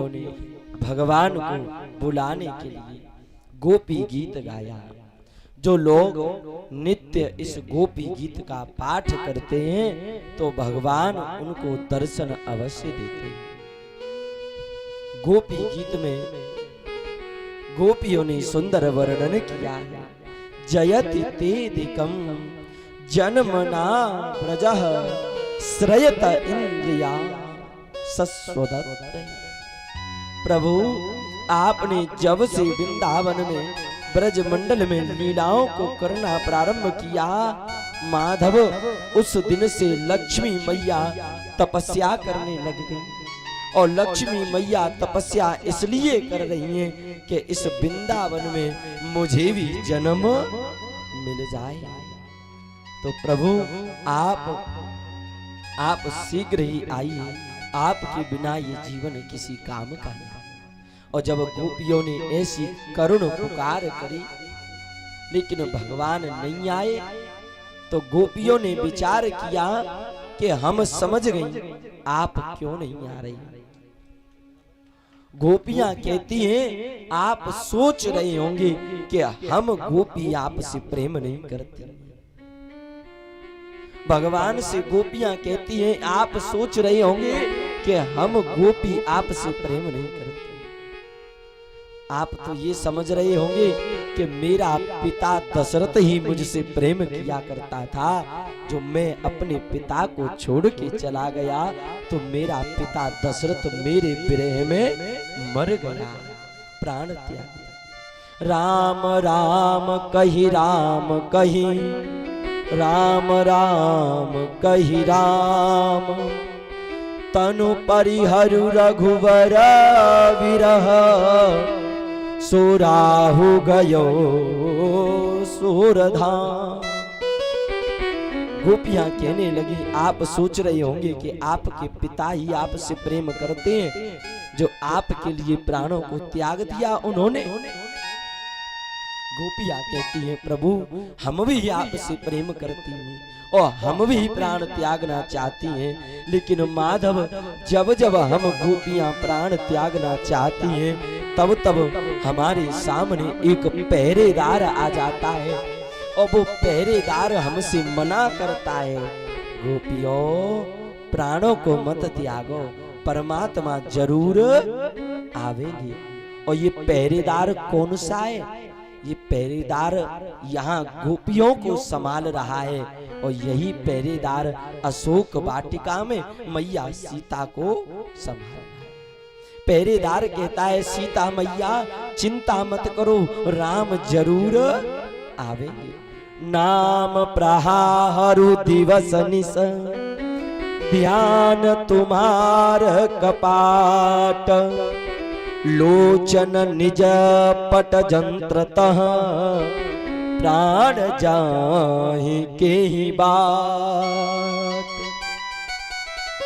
गोपियों ने भगवान को बुलाने के लिए गोपी गीत गाया। जो लोग नित्य इस गोपी गीत का पाठ करते हैं तो भगवान उनको दर्शन अवश्य देते हैं। गोपी गीत में गोपियों ने सुंदर वर्णन किया है। जयति तेदिकम जन्मना प्रजः श्रयत इंद्रिया सस्वदत्। प्रभु आपने जब से वृंदावन में ब्रज मंडल में लीलाओं को करना प्रारंभ किया, माधव उस दिन से लक्ष्मी मैया तपस्या करने लग गई। और लक्ष्मी मैया तपस्या इसलिए कर रही हैं कि इस वृंदावन में मुझे भी जन्म मिल जाए। तो प्रभु आप शीघ्र ही आइए, आपके बिना ये जीवन किसी काम का नहीं। और जब गोपियों ने ऐसी करुण पुकार करी लेकिन भगवान नहीं आए तो गोपियों ने विचार किया कि हम समझ गए आप क्यों नहीं आ रही। गोपियां कहती हैं आप सोच रहे होंगे कि हम गोपी आपसे प्रेम नहीं करती। भगवान से गोपियां कहती हैं आप सोच रहे होंगे कि हम गोपी आपसे प्रेम नहीं करते। आप तो ये समझ रहे होंगे कि मेरा पिता दशरथ ही मुझसे प्रेम किया करता था। जो मैं अपने पिता को छोड़ के चला गया तो मेरा पिता दशरथ मेरे विरह में मर गया, प्राण त्याग। राम राम कही राम कही, राम राम कही राम, तनु परिहरु रघुवर विरह, सोराहु गयो सूरधाम। गोपियां कहने लगी आप सोच रहे होंगे कि आपके पिता ही आपसे प्रेम करते हैं, जो आपके लिए प्राणों को त्याग दिया उन्होंने। गोपियां कहती हैं प्रभु हम भी आपसे प्रेम करती हैं और हम भी प्राण त्यागना चाहती हैं, लेकिन माधव जब जब हम गोपियां प्राण त्यागना चाहती हैं तब तब हमारे सामने एक पहरेदार आ जाता है और वो पहरेदार हमसे मना करता है, गोपियों प्राणों को मत त्यागो, परमात्मा जरूर आवेंगे। और ये पहरेदार कौन सा है? ये पहरेदार यहाँ गोपियों को संभाल रहा है और यही पहरेदार अशोक वाटिका में मैया सीता को संभाल रहा है। पहरेदार कहता है सीता मैया चिंता मत करो, राम जरूर आवेंगे। नाम प्रहारु दिवस निस, ध्यान तुम्हार कपाट, लोचन निज पट जंत्रतः, प्राण जाहि के ही बाट।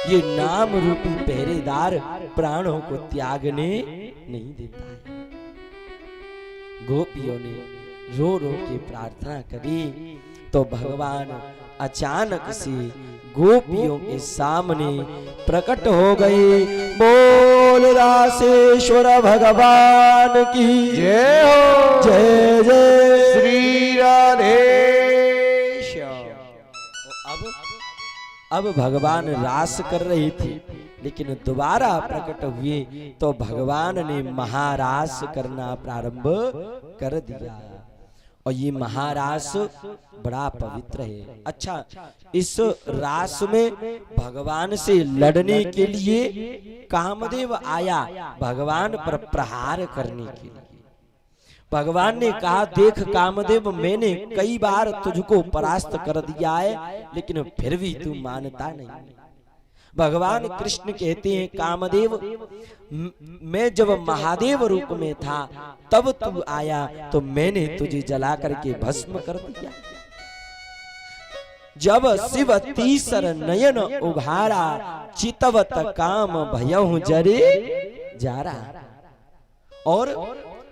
ये नाम रूपी पहरेदार प्राणों को त्यागने नहीं देता है। गोपियों ने रो रो के प्रार्थना करी तो भगवान अचानक से गोपियों के सामने प्रकट हो गए। बोल रासेश्वर भगवान की जय हो, जय जय श्री राधेश। अब भगवान रास कर रहे थे लेकिन दोबारा प्रकट हुए तो भगवान ने महारास करना प्रारंभ कर दिया। और ये महारास बड़ा पवित्र है। अच्छा, इस रास में भगवान से लड़ने के लिए कामदेव आया भगवान पर प्रहार करने के लिए। भगवान ने कहा देख कामदेव मैंने कई बार तुझको परास्त कर दिया है लेकिन फिर भी तू मानता नहीं। भगवान कृष्ण कहते हैं कामदेव मैं जब महादेव रूप में था तब तू आया तो मैंने तुझे जला करके भस्म कर दिया। जब शिव तीसर नयन उघारा चितवत काम भयहु जरे जारा। और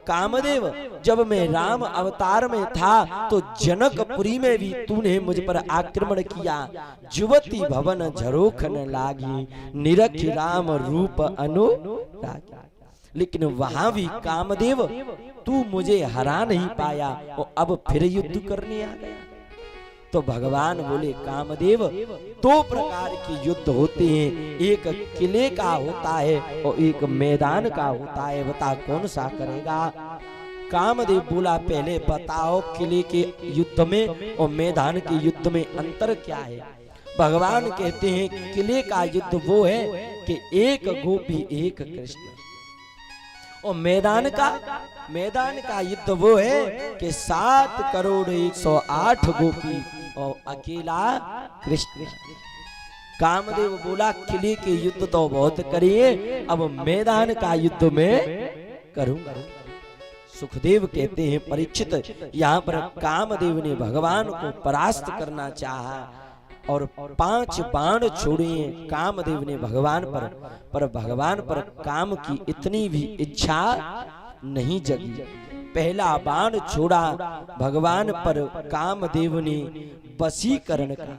कामदेव जब मैं राम अवतार में था तो जनकपुरी में भी तूने मुझ पर आक्रमण किया। जुवती भवन झरोखन लागी निरख राम रूप अनुरागी। लेकिन वहां भी कामदेव तू मुझे हरा नहीं पाया और अब फिर युद्ध करने आ गया। तो भगवान बोले कामदेव दो प्रकार के युद्ध होते हैं, एक किले का होता है और एक मैदान का होता है, बता कौन सा करेगा। कामदेव बोला पहले बताओ किले के युद्ध में और मैदान के युद्ध में अंतर क्या है। भगवान कहते हैं किले का युद्ध वो है कि एक गोपी एक कृष्ण, और मैदान का युद्ध वो है कि 7,108 गोपी और अकेला कृष्ण। कामदेव बोला किले के युद्ध तो बहुत करिए, अब मैदान का युद्ध में करूंगा। सुखदेव कहते हैं परीक्षित यहाँ पर कामदेव ने भगवान को परास्त करना चाहा और 5 बाण छोड़े कामदेव ने भगवान पर भगवान पर काम की इतनी भी इच्छा नहीं जगी। पहला बाण छोड़ा भगवान पर कामदेव ने वशीकरण का,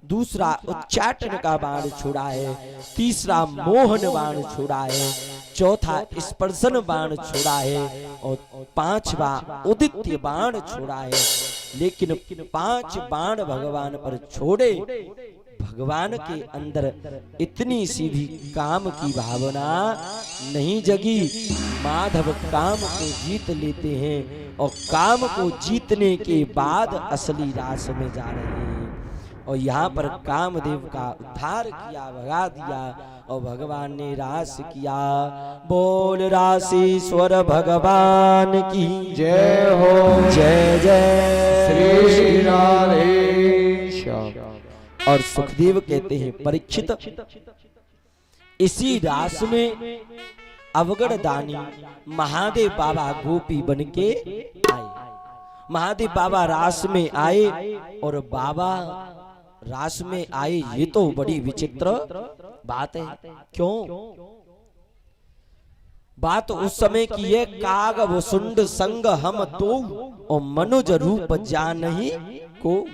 दूसरा उच्चाटन का बाण छोड़ा है, तीसरा मोहन बाण छोड़ा है, चौथा स्पर्शन बाण छोड़ा है और 5वां उदित्य बाण छोड़ा है। लेकिन 5 बाण भगवान पर छोड़े, भगवान के अंदर इतनी सी भी काम की भावना नहीं जगी। माधव काम को जीत लेते हैं और काम को जीतने के बाद असली रास में जा रहे हैं। और यहाँ पर कामदेव का उद्धार किया, भगा दिया और भगवान ने रास किया। बोल रासीश्वर भगवान की जय हो। जय जय श्री राधेश्याम। और सुखदेव कहते हैं परीक्षित इसी रास में अवगढ़ दानी महादेव बाबा गोपी बनके आए। महादेव बाबा रास में आए और बाबा रास में आए, ये तो बड़ी विचित्र बात है। क्यों? बात उस समय की है, काग वसुंड संग हम दो और मनुज रूप जानहि को।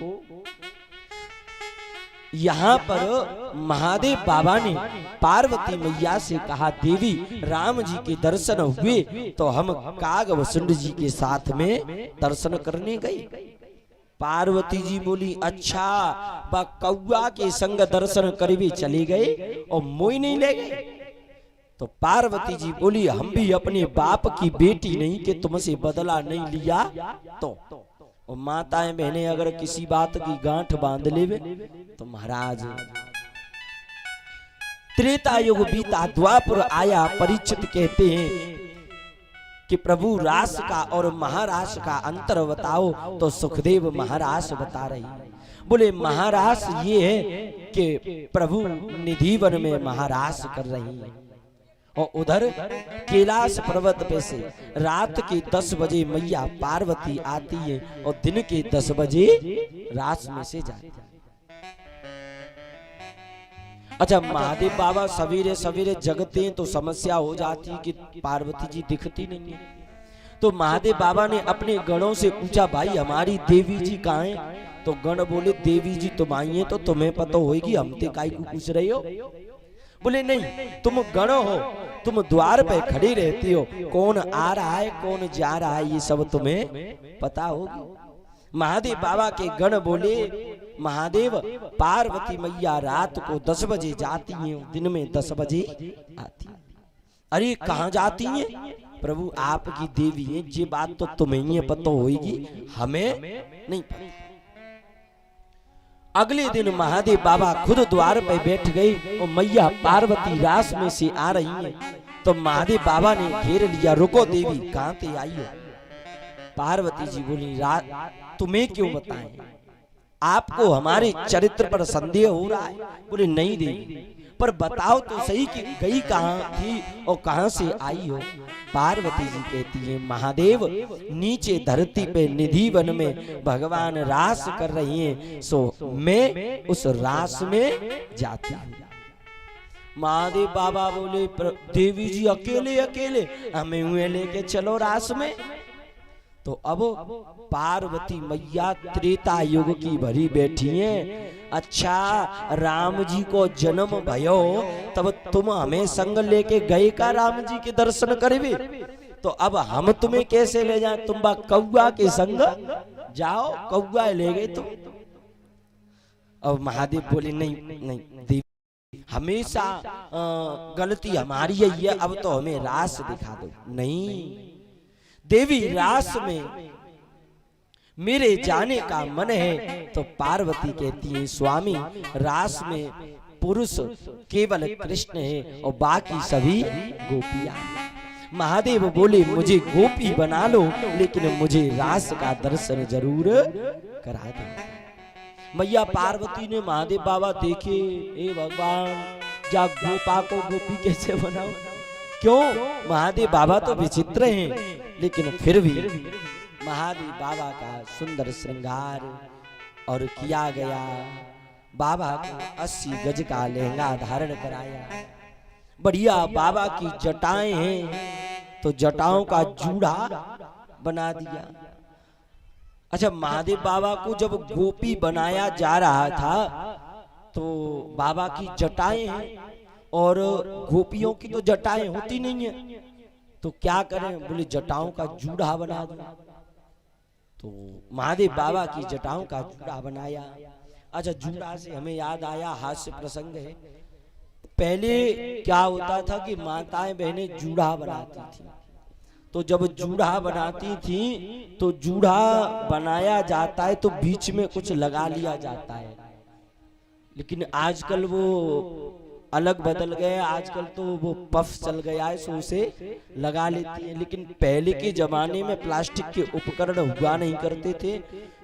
यहाँ पर महादेव बाबा ने पार्वती मैया से कहा देवी राम जी के दर्शन हुए तो हम काग वसुंड जी के साथ में दर्शन करने गए। पार्वती जी बोली अच्छा, वह कौआ के संग दर्शन करवे चले गए और मोई नहीं ले गए। तो पार्वती जी बोली हम भी अपने बाप की बेटी नहीं कि तुमसे बदला नहीं लिया। तो और माताएं बहनें अगर किसी बात की गांठ बांध लेवे तो महाराज त्रेता युग बीता द्वापर आया। परीक्षित कहते हैं कि प्रभु रास का और महारास का अंतर बताओ। तो सुखदेव महारास बता रही। बोले महारास ये है कि प्रभु निधिवन में महारास कर रही है और उधर कैलाश पर्वत पे से रात के 10 बजे मैया पार्वती आती है और दिन के 10 बजे रास में से जाती है। अच्छा, महादेव बाबा सवेरे सवेरे जगते हैं तो समस्या हो जाती है कि पार्वती जी दिखती नहीं है। तो महादेव बाबा ने अपने गणों से पूछा भाई हमारी देवी जी कहाँ हैं? तो गण बोले देवी जी तुम आई हैं तो तुम्हें पता होगी, हम ते काई को पूछ रहे हो। बोले नहीं, तुम गण हो, तुम द्वार पे खड़ी रहती हो, कौन आ रहा है कौन जा रहा है ये सब तुम्हें पता होगी। महादेव बाबा के गण बोले महादेव पार्वती मैया रात को 10 बजे जाती हैं, दिन में 10 बजे आती। अरे कहाँ जाती हैं? प्रभु आपकी देवी है, ये बात तो तुम्हें ही पता होगी, हमें नहीं पता। अगले दिन महादेव बाबा खुद द्वार पर बैठ गए और मैया पार्वती रास में से आ रही है। तो महादेव बाबा ने घेर लिया, रुको देवी कहाँ से आई हो? पार्वती जी बोली तुम्हें क्यों बताएं, आपको हमारे चरित्र पर संदेह हो रहा है? बोले नहीं देवी, पर बताओ तो सही कि गई कहाँ थी और कहाँ से आई हो? पार्वती जी कहती है महादेव नीचे धरती पे निधि वन में भगवान रास कर रही हैं, सो मैं उस रास में जाती हूँ। महादेव बाबा बोले देवी जी अकेले अकेले हमें हुए लेके चलो रास में। तो अब पार्वती मैया त्रेता युग की भरी बैठी हैं। अच्छा राम जी को जन्म भयो तब तुम हमें संग लेके गए का राम जी के दर्शन करवे, तो अब हम तुम्हें कैसे ले जाएं? तुम बा कौआ के संग जाओ, कौआ ले गए तुम। अब महादेव बोले नहीं नहीं देवी, हमेशा गलती हमारी है, अब तो हमें रास दिखा दो। नहीं देवी, रास में मेरे जाने का मन है। तो पार्वती कहती है स्वामी रास में पुरुष केवल कृष्ण है और बाकी सभी गोपियां। महादेव बोले मुझे गोपी बना लो, लेकिन मुझे रास का दर्शन जरूर करा दो। मैया पार्वती ने महादेव बाबा देखे, ए भगवान जा गोपा को गोपी कैसे बनाओ? क्यों? महादेव बाबा तो विचित्र हैं, लेकिन फिर भी महादेव बाबा का सुंदर श्रृंगार और किया गया। बाबा को 80 गज का लहंगा धारण कराया। बढ़िया बाबा की जटाएं हैं तो जटाओं का जूड़ा बना दिया। अच्छा महादेव बाबा को जब गोपी बनाया जा रहा था तो बाबा की जटाएं हैं और गोपियों की तो जटाएं होती नहीं है, तो क्या करें? बोले जटाओं का जूड़ा बना दो। तो महादेव बाबा की जटाओं का जूड़ा बनाया। अच्छा जूड़ा से हमें याद आया, हास्य प्रसंग है। पहले क्या होता था कि माताएं बहनें जूड़ा बनाती थी, तो जब जूड़ा बनाती थी तो जूड़ा बनाया जाता है तो बीच में कुछ लगा लिया जाता है, लेकिन आजकल वो अलग बदल गए। आजकल तो वो पफ चल गया है, सो उसे लगा लेती है। लेकिन पहले के जमाने में प्लास्टिक के उपकरण हुआ नहीं करते थे,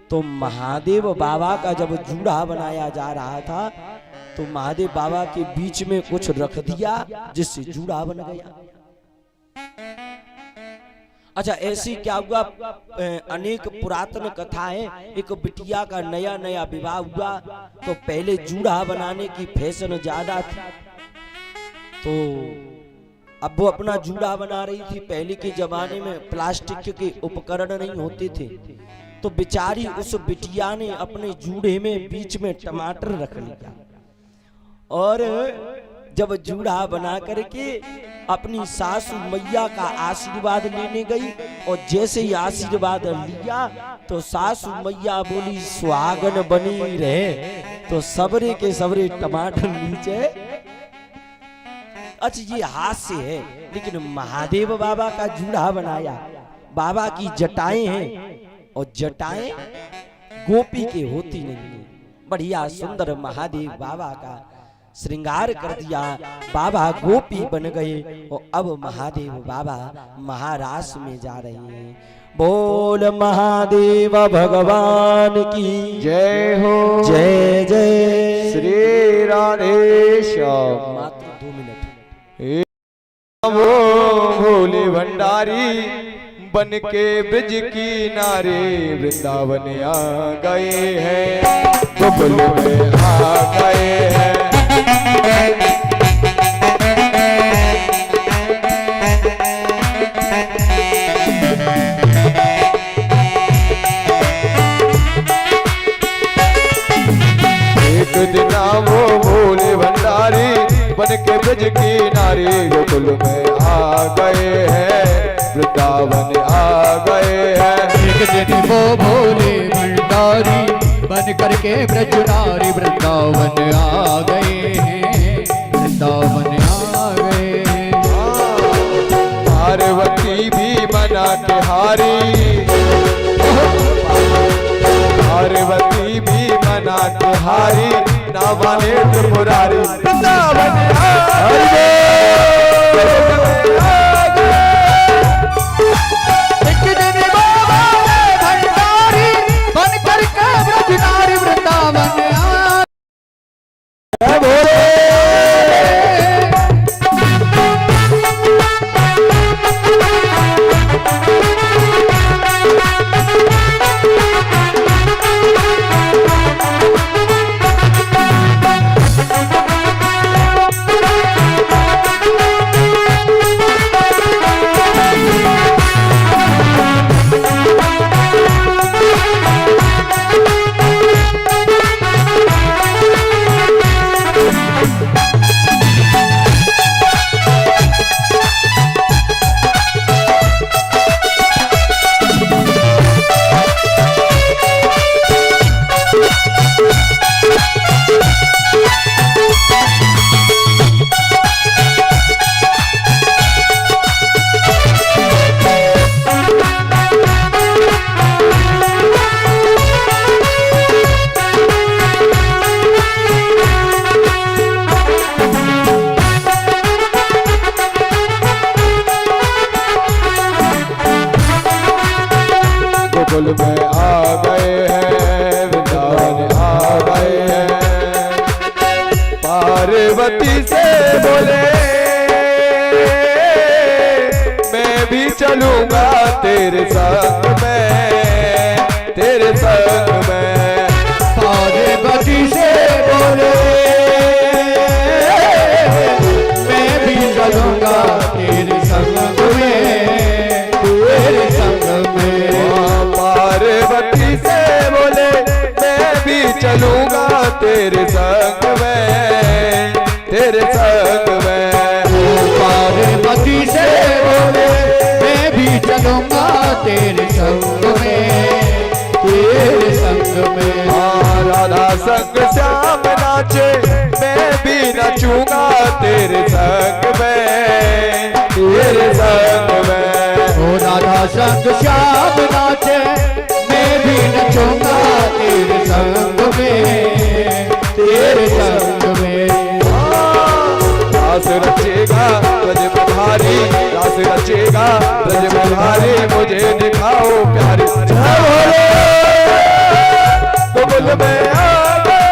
तो महादेव बाबा का जब जूड़ा बनाया जा रहा था तो महादेव बाबा के बीच में कुछ रख दिया जिससे जूड़ा बन गया। अच्छा ऐसी क्या हुआ, अनेक पुरातन कथाएं। एक बिटिया का नया नया विवाह हुआ तो पहले जूड़ा बनाने की फैशन ज्यादा थी, तो अब वो अपना जूड़ा बना रही थी। पहले के जमाने में प्लास्टिक के उपकरण नहीं होते थे, तो बेचारी उस बिटिया ने अपने जूड़े में बीच में टमाटर रख लिया और जब जूड़ा बना करके अपनी सासू मैया का आशीर्वाद लेने गई और जैसे ही आशीर्वाद लिया तो सासू मैया बोली सुहागन बनी रहे, तो सबरे के सबरे टमाटर नीचे। अच्छा ये हास्य है, लेकिन महादेव बाबा का जूड़ा बनाया, बाबा की जटाएं हैं और जटाएं गोपी के होती नहीं है। बढ़िया सुंदर महादेव बाबा का श्रृंगार कर दिया, बाबा गोपी बन गए और अब महादेव बाबा महारास में जा रहे हैं। बोल महादेव भगवान की जय हो। जय जय श्री राधेश्याम। मात्र 2 मिनट। वो भोले भंडारी बन के ब्रज की नारे वृंदावन आ गए हैं, गोकुल में आ गए हैं। एक दिन वो भोले भंडारी बन के ब्रज की नारी गोकुल में आ गए हैं, वृंदावन आ गए हैं। एक दिन वो भोले भंडारी बन करके ब्रज नारी वृंदावन आ गए हैं, वृंदावन आ गए हैं। पार्वती भी बना के हारी, पार्वती भी बना के हारी, ना बने त्रिपुरारी वृंदावन आ गए। एक दिन वो भोले भंडारी बन करके ब्रज नारी वृंदावन आ भोले गोकुल में आ गए हैं, वृंदावन आ गए हैं। पार्वती से बोले मैं भी चलूंगा तेरे संग में, तेरे संग में। पार्वती से बोले मैं भी चलूंगा तेरे संग में, तेरे संग में। पार्वती से बोले मैं भी चलूंगा तेरे संग में, तेरे संग में। पार्वती से बोले मैं भी चलूंगा तेरे संग में, तेरे संग में। राधा संग श्याम नाचे मैं भी नचूंगा तेरे संग में, तेरे संग में। ओ राधा संग श्याम नाचे मैं भी नचूंगा तेरे संग में, तेरे संग में। रास रचेगा ब्रज में भारी, रास रचेगा ब्रज में भारी, मुझे दिखाओ प्यारी। गोकुल में आ गए।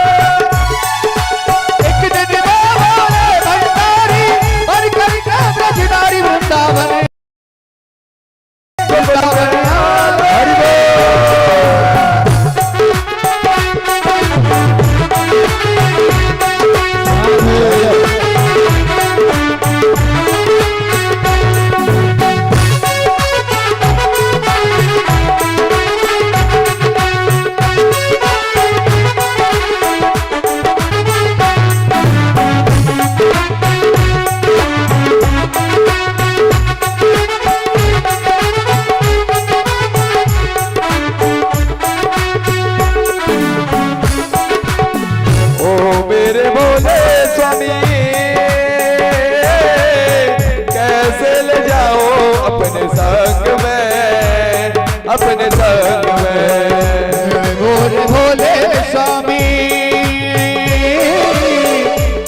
एक दिन भोले भंडारी बन करके ब्रजधारी वृंदावन, वृंदावन आ गए। अपने संग में। भोले भोले स्वामी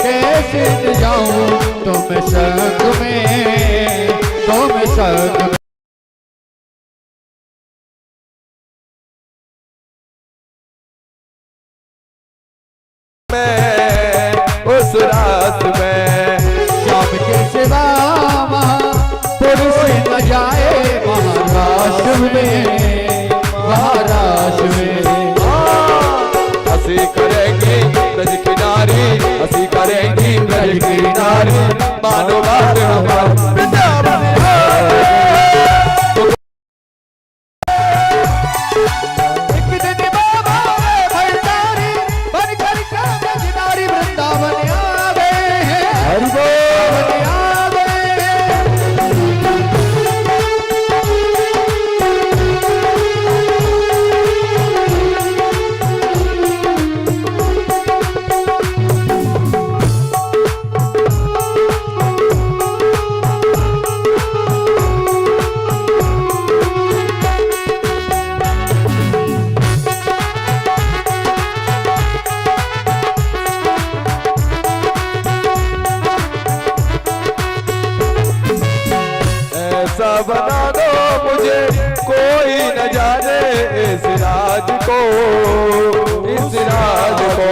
कैसे जाऊं तुम संग में, तुम संग में। उस रात में श्याम के सिवा पुरुष न जाए महाराष्ट्र में, महाराष्ट्र में। हंसी करेंगी ब्रज की नारी, हंसी करेंगी ब्रज की नारी, मानो बात हमारी वृंदावन। एक दिन बाबा भंडारी बन करके ब्रजधारी वृंदावन आ गए हैं, हरि बोल। आ गए हैं। ऐसा बना दो मुझे कोई न जाने इस राज को, इस राज को।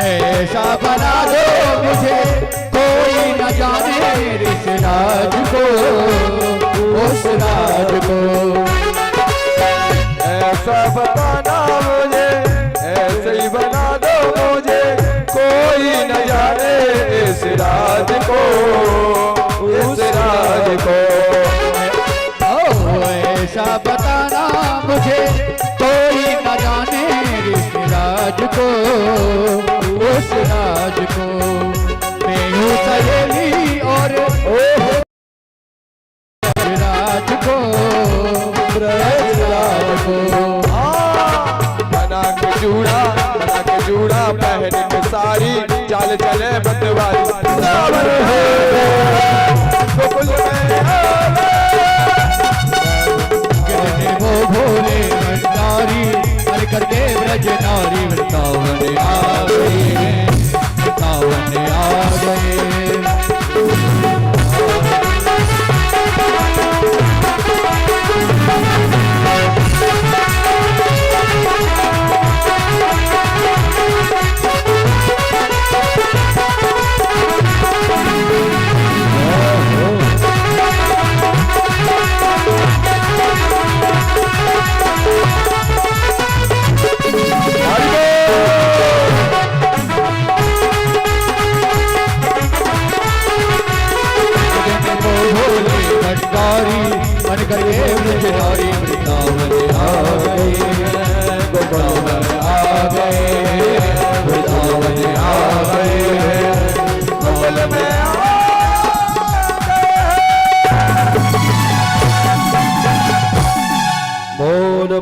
ऐसा बना दो मुझे कोई न जाने इस राज को, उस राज को। ऐसा बताना मुझे, ऐसे ही बना दो मुझे, कोई न जाने इस राज को, इस राज को। ऐसा बताना मुझे कोई न जाने इस राज को, उस राज को। मैं हूँ सहेली और राज को, ब्रज राज को। बना के जूड़ा, बना के जूड़ा पहन के सारी, चाल चले बंदवारी। गोकुल में आ गए। वो भोले भंडारी हर करके ब्रज नारी वृंदावन आ गए हैं, वृंदावन आ गए।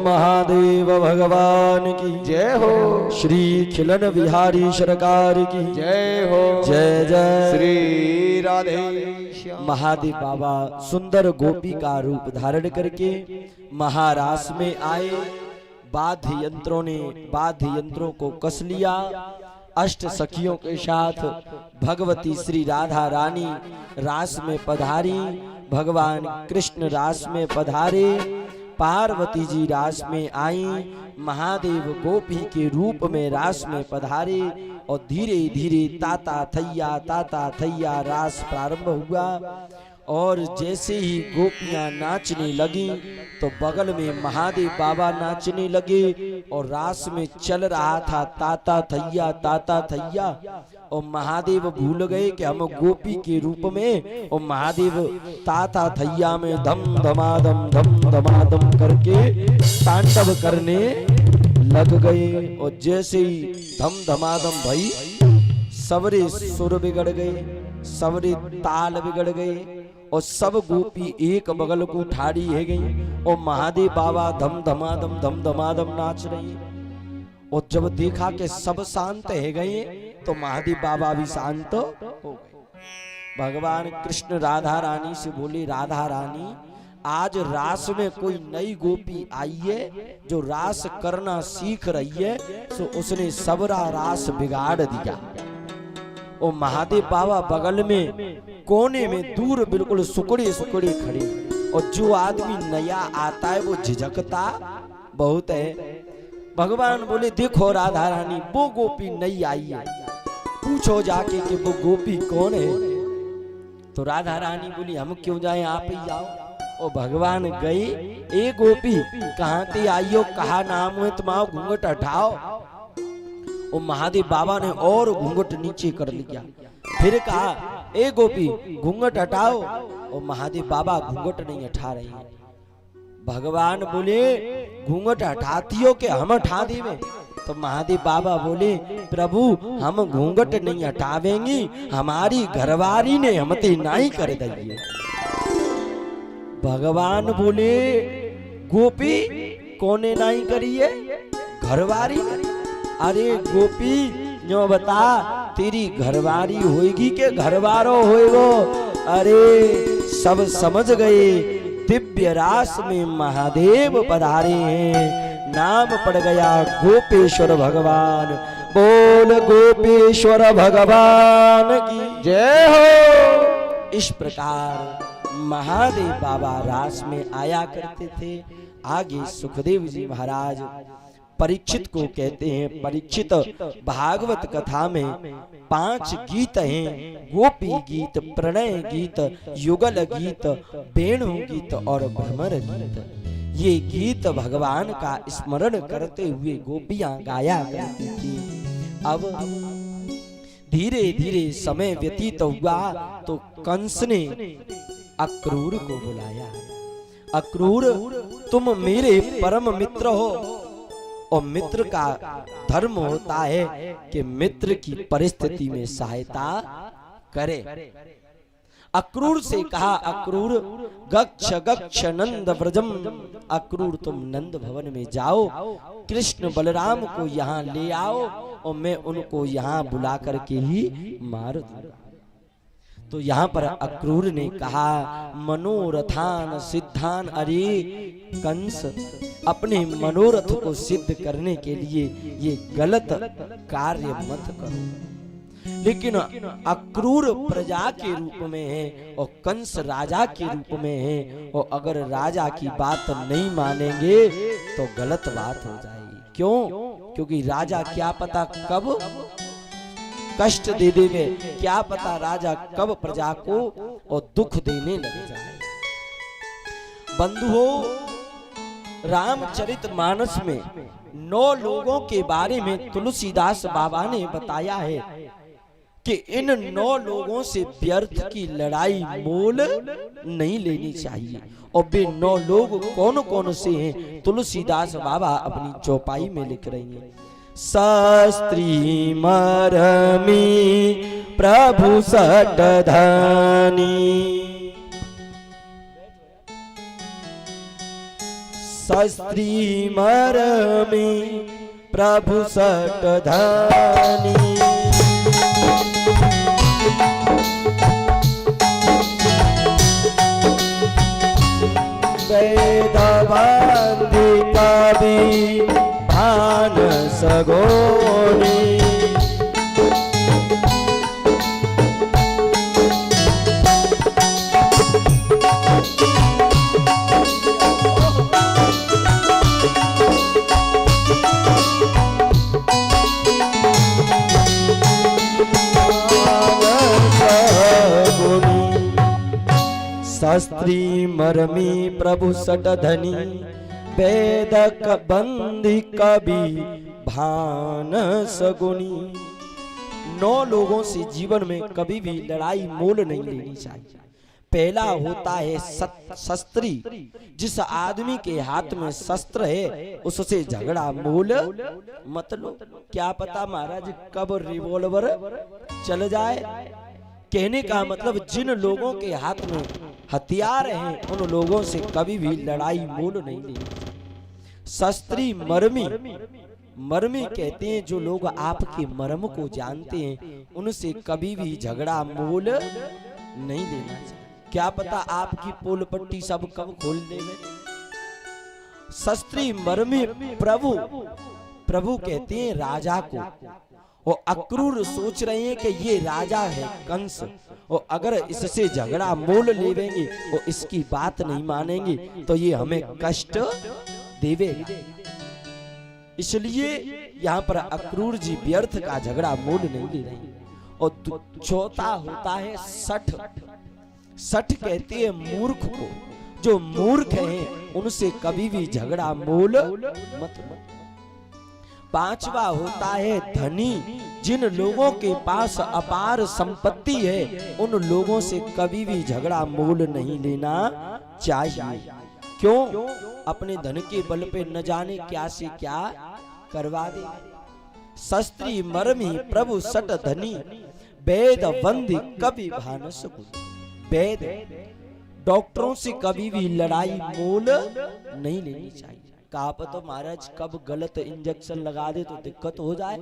महादेव भगवान की जय हो। श्री खिलन बिहारी सरकार की जय हो। जय जय श्री राधे श्याम। महादेव बाबा सुंदर गोपी का रूप धारण करके महारास में आए। वाद्य यंत्रों को कस लिया। अष्ट सखियों के साथ भगवती श्री राधा रानी रास में पधारी। भगवान कृष्ण रास में पधारे। पार्वती जी रास में आई। महादेव गोपी के रूप में रास में पधारे और धीरे धीरे ताता थैया रास प्रारंभ हुआ। और जैसे ही गोपियां नाचने लगी तो बगल में महादेव बाबा नाचने लगे और रास में चल रहा था ताता थैया। और महादेव भूल गए कि हम गोपी के रूप में, और महादेव ताता थैया में धम धमाधम करके तांडव करने लग गए। और जैसे ही धम धमाधम भई सबरे सुर बिगड़ गए, सबरे ताल बिगड़ गए और सब गोपी एक बगल को ठाड़ी है गई और महादेव बाबा धम धमाधम नाच रही। और जब देखा कि सब शांत है गए तो महादेव बाबा भी शांत हो गए। भगवान कृष्ण राधा रानी से बोले, राधा रानी आज रास में कोई नई गोपी आई है जो रास करना सीख रही है, तो उसने सबरा रास बिगाड़ दिया। और महादेव बाबा बगल में कोने में दूर बिल्कुल सुकड़े खड़े। और जो आदमी नया आता है वो झिझकता बहुत है। भगवान बोले, देखो राधा रानी वो गोपी नई आई है, पूछो जाके कि वो गोपी कौन है। तो राधा रानी बोली, हम क्यों जाए, आप ही जाओ। और भगवान गए। ए गोपी कहाँ ते आई हो, कहा नाम है तुम्हारा, घूंघट हटाओ। और महादेव बाबा ने और घूंघट नीचे कर लिया। फिर कहा, ए गोपी घूंघट हटाओ। और महादेव बाबा घूंघट नहीं हटा रहे हैं। भगवान बोले, घूंघट हटाती हो कि हम हटा देवे। तो महादेव बाबा बोले, प्रभु हम घूंघट नहीं हटावेंगी, हमारी घरवारी ने हमते नाई कर दिए। भगवान बोले, गोपी कोने नाई करी है, घरवारी। अरे गोपी जो बता, तेरी घरवारी होएगी के घरवारो होएगो। अरे सब समझ गए, दिव्य रास में महादेव पधारे हैं। नाम पड़ गया गोपेश्वर भगवान। बोल गोपेश्वर भगवान की जय हो। इस प्रकार महादेव बाबा रास में आया करते थे। आगे सुखदेव जी महाराज परीक्षित को कहते हैं, परीक्षित भागवत कथा में 5 गीत हैं, गोपी गीत, प्रणय गीत, युगल गीत, वेणु गीत और भ्रमर गीत। ये गीत भगवान का स्मरण करते हुए गोपियां गाया करती थी। अब धीरे धीरे समय व्यतीत हुआ तो कंस ने अक्रूर को बुलाया। अक्रूर, तुम मेरे परम मित्र हो और मित्र का धर्म होता है कि मित्र की परिस्थिति में सहायता करे। अक्रूर से कहा, अक्रूर गच्छ नंद व्रजम। अक्रूर तुम नंद भवन में जाओ, कृष्ण बलराम को यहाँ ले आओ और मैं उनको यहाँ बुला करके ही मार दूंगा। तो यहाँ पर अक्रूर ने कहा, मनोरथान सिद्धान। अरे कंस, अपने मनोरथ को सिद्ध करने के लिए ये गलत कार्य मत करो। लेकिन अक्रूर प्रजा के रूप में है और कंस राजा के रूप में है, और अगर राजा की बात नहीं मानेंगे तो गलत बात हो जाएगी। क्यों? क्योंकि राजा क्या पता कब कष्ट दे देंगे, क्या पता राजा कब प्रजा को और दुख देने लग जाए। बंधुओं, रामचरितमानस में 9 लोगों के बारे में तुलसीदास बाबा ने बताया है कि इन 9 लोगों से व्यर्थ की लड़ाई मोल नहीं लेनी चाहिए। और वे 9 लोग कौन कौन से हैं, तुलसीदास बाबा अपनी चौपाई में लिख रही हैं। शास्त्री मरमी प्रभु सटधनी, शस्त्री मरमी प्रभु सट धनी वेद बंदी कवि भान सगोनी शास्त्री मरमी प्रभु सट धनी वेदक बंदी कवि भान सगुनी। 9 लोगों से जीवन में कभी भी लड़ाई मोल नहीं लेनी चाहिए। पहला होता है शस्त्री, जिस आदमी के हाथ में शस्त्र है उससे झगड़ा मोल मत लो। क्या पता महाराज कब रिवॉल्वर चल जाए। कहने का मतलब जिन लोगों के हाथ में हथियार हैं उन लोगों से कभी भी लड़ाई मोल नहीं लेनी। शस्त्री मर्मी, मर्मी कहते हैं जो लोग आपके मर्म को जानते हैं उनसे कभी भी झगड़ा मोल नहीं लेना चाहिए। क्या पता आपकी पोल पट्टी सब कब खोल देवे। शस्त्री मर्मी प्रभु, प्रभु कहते हैं राजा को। और अक्रूर सोच रहे हैं कि ये राजा है कंस, और अगर इससे झगड़ा मोल लेवेंगे और इसकी बात नहीं मानेंगे तो ये हमें कष्ट देवेगा। इसलिए यहाँ पर अक्रूर जी व्यर्थ का झगड़ा मोल नहीं ले रहे। और चौथा होता है सठ। सठ कहते हैं मूर्ख को। जो मूर्ख हैं उनसे कभी भी झगड़ा मोल मत लो। 5वां होता है धनी। जिन लोगों के पास अपार संपत्ति है उन लोगों से कभी भी झगड़ा मोल नहीं लेना चाहिए। क्यों? अपने धन के बल पे न जाने क्या से क्या करवा दे। शस्त्री मर्मी प्रभु सट धनी वेद बंदी कभी भान सगुनी। वेद डॉक्टरों से कभी भी लड़ाई मोल नहीं लेनी चाहिए। कहा तो महाराज कब गलत इंजेक्शन लगा दे तो दिक्कत हो जाए।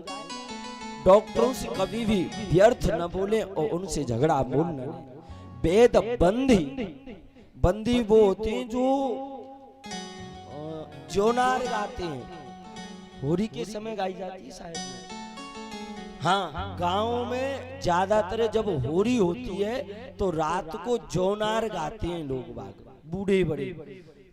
डॉक्टरों से कभी भी व्यर्थ न बोले और उनसे झगड़ा मोल न ले। वेद बंदी, बंदी वो होते हैं जो जोनार गाते हैं। होली के समय गाई जाती है शायद। हाँ, गाँव में ज्यादातर जब होली होती है तो रात को जोनार गाते हैं लोग बाग, बूढ़े बड़े।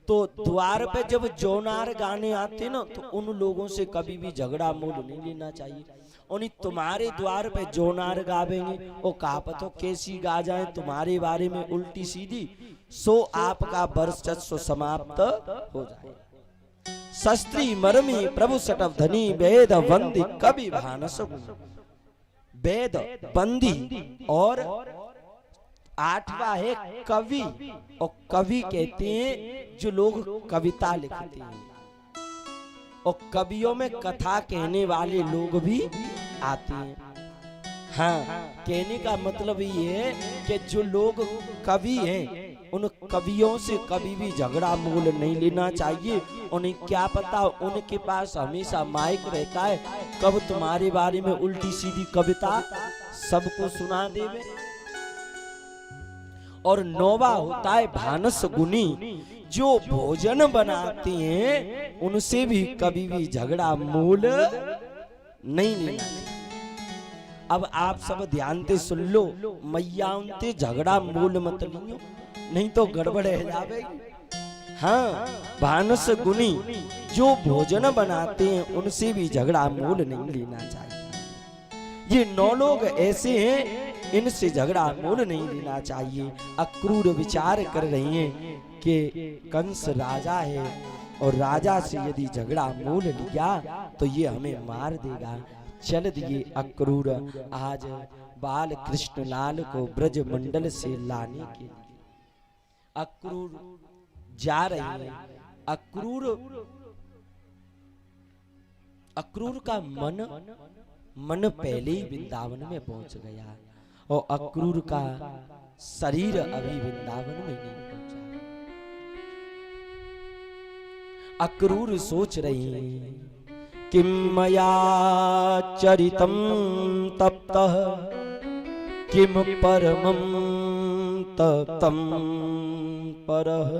तो द्वार पे जब जोनार गाने आते ना तो उन लोगों से कभी भी झगड़ा मोल नहीं लेना चाहिए। उन्हीं तुम्हारे द्वार पे जोनार गावेंगे और कहावतों कैसी गा जाए तुम्हारे बारे में उल्टी सीधी, सो आपका वर्चस्व समाप्त हो जाए। शस्त्री मर्मी प्रभु सटव धनी वेद बंदी कभी भान सगुनी। वेद बंदी। और 8वां है कवि। और कवि कहते हैं जो लोग कविता लिखते हैं। और कवियों में कथा कहने वाले लोग भी आते हैं। हाँ, कहने का मतलब ये है कि जो लोग कवि हैं उन कवियों से कभी भी झगड़ा मोल नहीं लेना चाहिए। उन्हें क्या पता उनके पास हमेशा माइक रहता है, कब तुम्हारे बारे में उल्टी सीधी कविता सबको सुना देवे। और 9वां होता है भानस गुनी। जो भोजन बनाते हैं उनसे भी कभी भी झगड़ा मोल नहीं लेना चाहिए। अब आप सब ध्यान से सुन लो, मैया उनसे झगड़ा मोल मत लियो नहीं तो गड़बड़ है जावेगी। हाँ, भानस गुनी जो भोजन बनाते हैं उनसे भी झगड़ा मोल नहीं लेना चाहिए। ये 9 लोग ऐसे हैं इनसे झगड़ा मोल नहीं लेना चाहिए। अक्रूर विचार कर रही हैं कि कंस राजा है और राजा से यदि झगड़ा मोल लिया तो ये हमें मार देगा। चल दिए अक्रूर आज बाल कृष्ण लाल को ब्रज मंडल से लाने के लिए। अक्रूर जा रहे हैं। अक्रूर का मन पहले ही वृंदावन में पहुंच गया और अक्रूर का शरीर अभी वृंदावन में नहीं पहुंचा। अक्रूर सोच रही हैं, किम मया चरितम तप्तः किम परमं तप्तं परः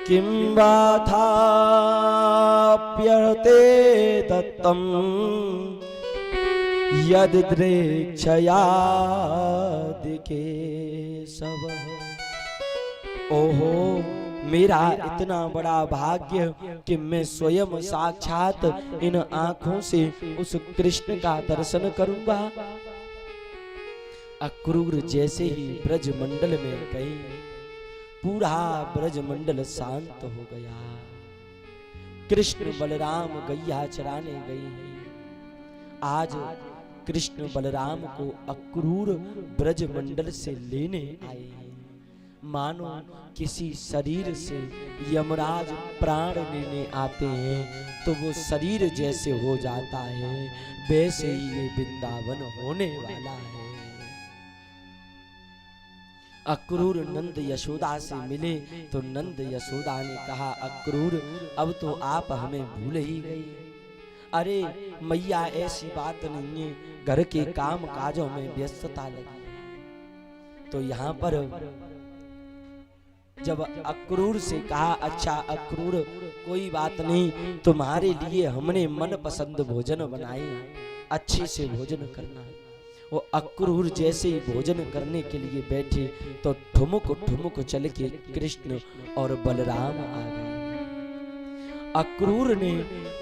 किं वाथाप्यर्ते दत्तं यद्रेक्षयादिकेशवः। ओहो, मेरा इतना बड़ा भाग्य कि मैं स्वयं साक्षात इन आंखों से उस कृष्ण का दर्शन करूंगा। अक्रूर जैसे ही ब्रजमंडल में गए, पूरा ब्रजमंडल शांत हो गया। कृष्ण बलराम गैया चराने गए हैं। आज कृष्ण बलराम को अक्रूर ब्रजमंडल से लेने आए हैं। मानो किसी शरीर से यमराज प्राण लेने आते हैं तो वो शरीर जैसे हो जाता है, वैसे ही ये वृंदावन होने वाला है। अक्रूर नंद यशोदा से मिले तो नंद यशोदा ने कहा, अक्रूर अब तो आप हमें भूल ही गए। अरे मैया, ऐसी बात नहीं है, घर के काम काजों में व्यस्तता लगी। तो यहाँ पर जब अक्रूर से कहा, अच्छा अक्रूर कोई बात नहीं, तुम्हारे लिए हमने मन पसंद भोजन बनाए, अच्छे से भोजन करना। वो अक्रूर जैसे ही भोजन करने के लिए बैठे तो ठुमुक ठुमुक चल के कृष्ण और बलराम आ गए। अक्रूर ने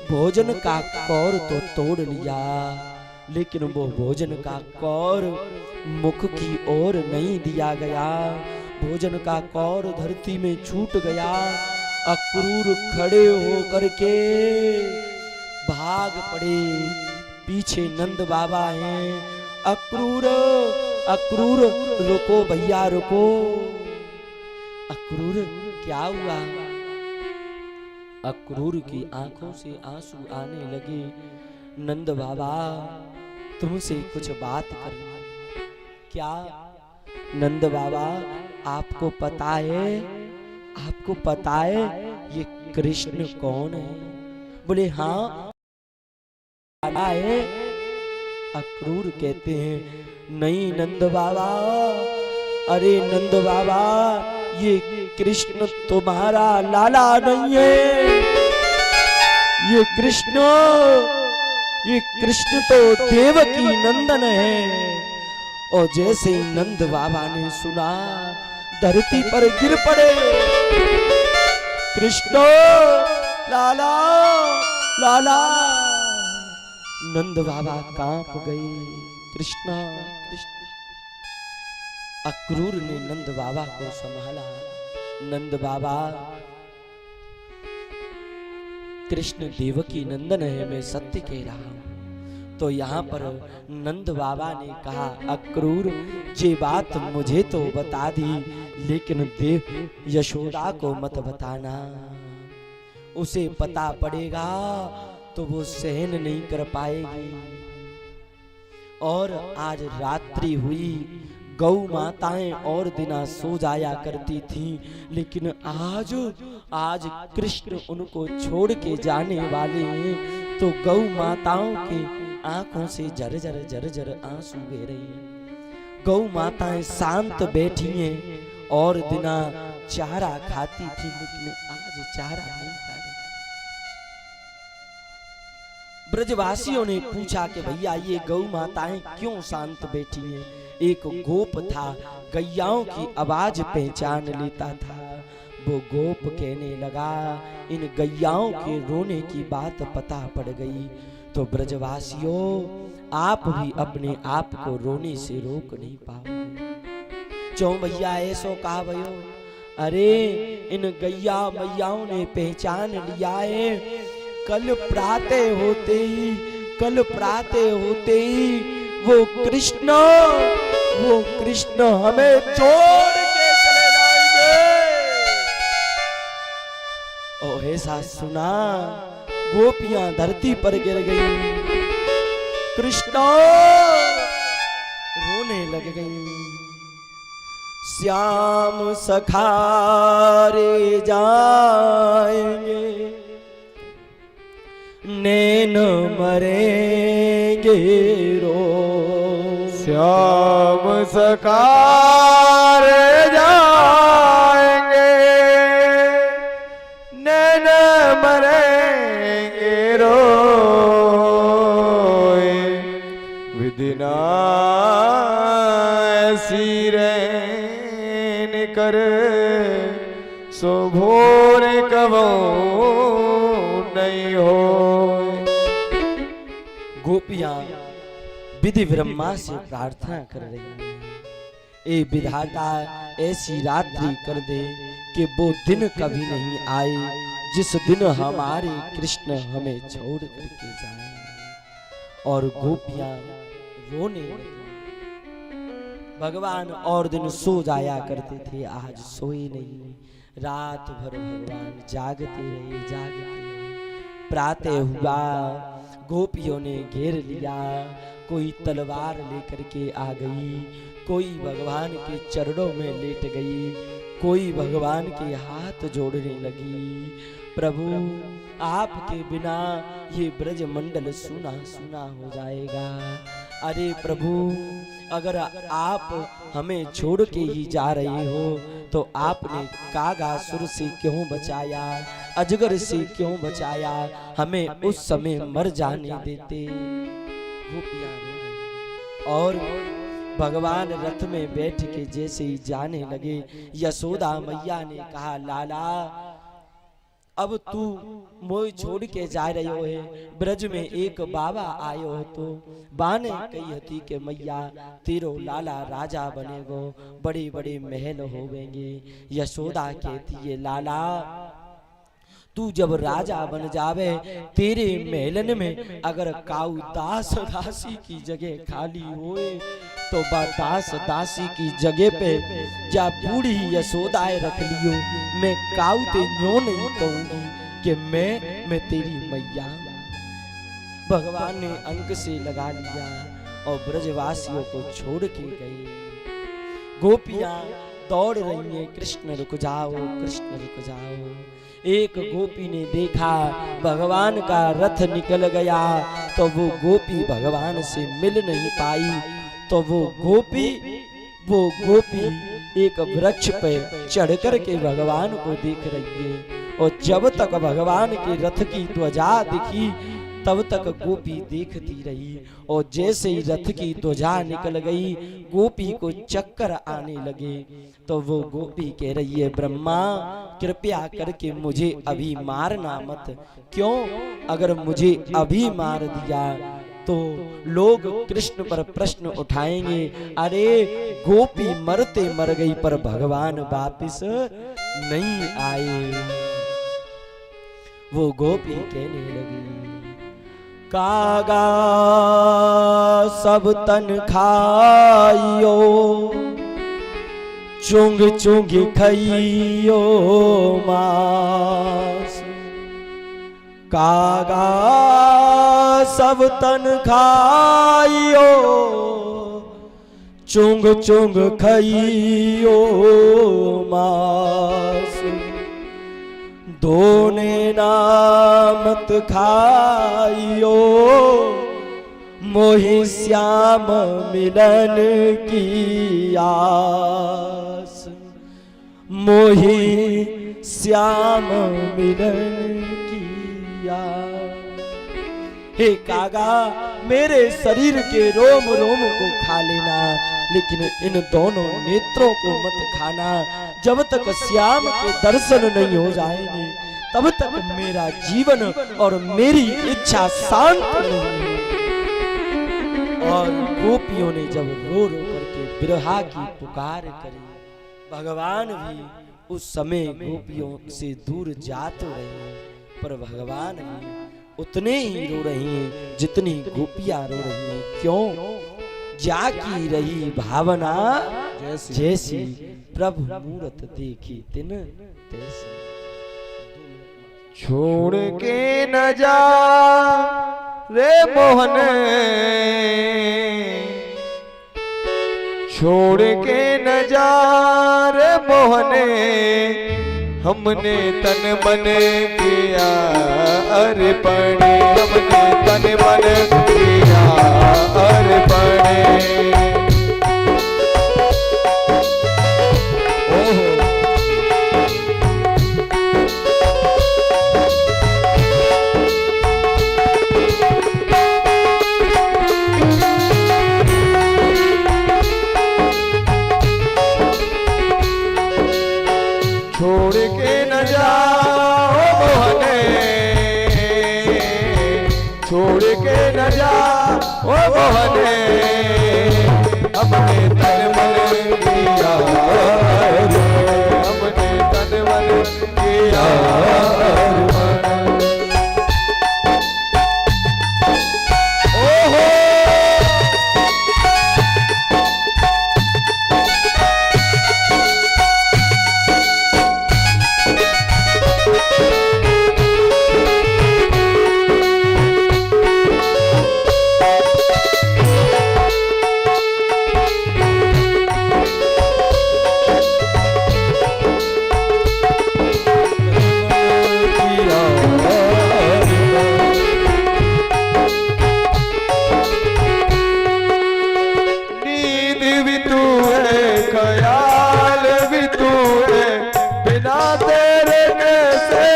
भोजन का कौर तो तोड़ लिया, लेकिन वो भोजन का कौर मुख की ओर नहीं दिया गया। भोजन का कौर धरती में छूट गया। अक्रूर खड़े होकर के भाग पड़े। पीछे नंद बाबा हैं। अक्रूर अक्रूर रुको भैया रुको। अक्रूर क्या हुआ? अक्रूर की आंखों से आंसू आने लगे। नंद बाबा तुमसे कुछ बात करनी। क्या? नंद बाबा आपको पता है, आपको पता है ये कृष्ण कौन है? बोले हाँ है। अक्रूर कहते हैं नहीं नंद बाबा, अरे नंद बाबा ये कृष्ण तुम्हारा लाला नहीं है। ये कृष्ण तो देवकी नंदन है। और जैसे ही नंद बाबा ने सुना धरती पर गिर पड़े। कृष्ण लाला लाला। नंद बाबा कांप गए। कृष्णा कृष्ण। अक्रूर ने नंद बाबा को संभाला। नंद बाबा कृष्ण देवकी नंदन है, मैं सत्य कह रहा हूं। तो यहाँ पर नंद बाबा ने कहा अक्रूर ये बात मुझे तो बता दी, लेकिन देव यशोदा को मत बताना। उसे पता पड़ेगा तो वो सहन नहीं कर पाएगी। और आज रात्रि हुई, गौ माताएं और दिना सो जाया करती थी, लेकिन आज कृष्ण उनको छोड़ के जाने वाले हैं। तो गौ माताओं के आंखों से झरझर आंसू बह रहे हैं। गौ माताएं शांत बैठी हैं। और दिना चारा खाती थी, लेकिन आज चारा नहीं खा रही। ब्रजवासियों ने पूछा कि भैया ये गौ माताएं क्यों शांत बैठी हैं? एक गोप था, गैयाओं की आवाज पहचान लेता था। वो गोप कहने लगा इन गैयाओं के रोने की बात पता पड़ गई। तो ब्रजवासियों आप भी अपने आप को रोने से रोक नहीं पाओगे। क्यों भैया ऐसो कहा भयो? अरे इन गैया मैयाओं ने पहचान लिया है। कल प्रातः होते ही वो कृष्ण हमें छोड़ के चले जाएंगे। और ऐसा सुना गोपियां धरती पर गिर गई। कृष्ण रोने लग गई। श्याम सखारे जाएंगे, नैन मरेंगे रो। श्याम सखारे जाएंगे, नैन मरेंगे रोए। विदिना ऐसी रैन कर, सो भोर कबो नहीं हो। गोपियां विधि ब्रह्मा से प्रार्थना कर रही हैं, ए विधाता ऐसी रात्रि कर दे कि वो दिन कभी नहीं आए जिस दिन हमारे कृष्ण हमें छोड़ करके जाए। और गोपियां रोने लगी। भगवान और दिन सो जाया करते थे, आज सोए नहीं। रात भर भगवान जागते रहे। प्रातः हुआ, गोपियों ने घेर लिया। कोई तलवार लेकर के आ गई, कोई भगवान के चरणों में लेट गई, कोई भगवान के हाथ जोड़ने लगी। प्रभु आपके बिना ये ब्रज मंडल सुना सुना हो जाएगा। अरे प्रभु, अगर आप हमें छोड़ के ही जा रहे हो तो आपने कागासुर से क्यों बचाया, अजगर से क्यों बचाया, हमें उस समय मर जाने देते। गोपियां रो रही। और भगवान रथ में बैठ के जैसे ही जाने लगे, यशोदा मैया ने कहा, लाला अब तू मोय छोड़ के जा रहे हो। ब्रज में एक बाबा आयो हो तो बाने कही हती के मैया तेरो लाला राजा बनेगो, बड़े बड़े महल होवेंगे। यशोदा कहती है, लाला तू जब राजा बन जावे, तेरे महलन में अगर काऊ दास दासी की जगह खाली होए तो दास दासी की जगह पे जा बूढ़ी यशोदाएं रख लियो। मैं काऊ ते न्यों नहीं कहूंगी कि मैं तेरी मैया। भगवान ने अंक से लगा लिया और ब्रजवासियों को छोड़ के गए। गोपियां दौड़ रही हैं, कृष्ण रुक जाओ, कृष्ण रुक जाओ। एक गोपी ने देखा भगवान का रथ निकल गया तो वो गोपी भगवान से मिल नहीं पाई। तो वो गोपी एक वृक्ष पे चढ़ कर के भगवान को देख रही है। और जब तक भगवान के रथ की ध्वजा दिखी तब तक गोपी देखती रही। और जैसे ही रथ की ध्वजा निकल गई, गोपी को चक्कर आने लगे। तो वो गोपी कह रही है, ब्रह्मा कृपया करके मुझे अभी मारना मत। क्यों? अगर मुझे अभी मार दिया तो लोग कृष्ण पर प्रश्न उठाएंगे, अरे गोपी मरते मर गई पर भगवान वापिस नहीं आए। वो गोपी कहने लगी, कागा सब तन खाइयो, चुंग चुंग खाइयो मांस। कागा सब तन खाइयो, चुंग चुंग खाइयो मांस। दोने नामत खाइयो, मोहि श्याम मिलन की आस। मोहि श्याम मिलन की आस। हे कागा, मेरे शरीर के रोम रोम को खा लेना, लेकिन इन दोनों नेत्रों को मत खाना। जब तक श्याम के दर्शन नहीं हो जाएंगे तब तक मेरा जीवन और मेरी इच्छा शांत नहीं। और गोपियों ने जब रो रो करके विरहा की पुकार करी, भगवान भी उस समय गोपियों से दूर जा तो रहे हैं, पर भगवान भी उतने ही रो रही हैं जितनी गोपियां रो रही हैं। क्यों? जाकी रही भावना जैसी, प्रभु मूरत देखी तिन तैसी। छोड़ के न जा रे मोहन, छोड़ के न जा रे मोहने हमने तन मन किया अर्पण हमने तन मन किया अर्पण छोड़ के न जाओ मोहने छोड़ के न जाओ मोहने हमने तन मन किया हमने तन मन किया ओहो ख्याल भी तू है बिना तेरे कैसे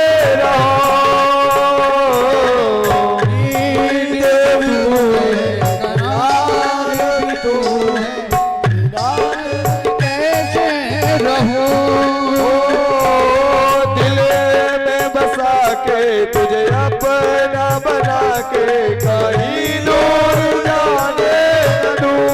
दिल में बसा के तुझे अपना बना के कहीं दूर जाने न दूँ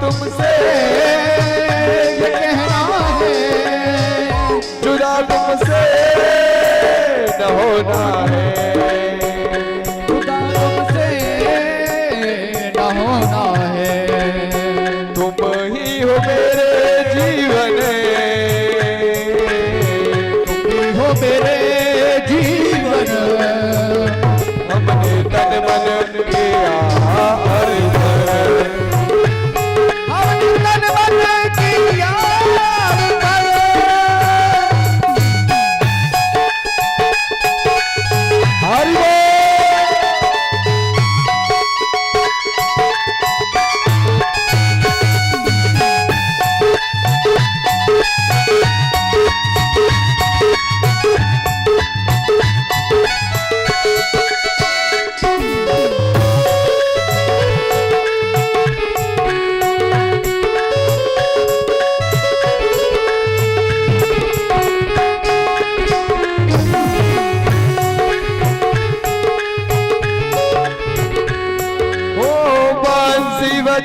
तुमसे ये कहना है जुदा तुमसे न होना है जुदा तुमसे न होना है तुम ही हो मेरे जीवन तुम ही हो मेरे जीवन हमने तन मन किया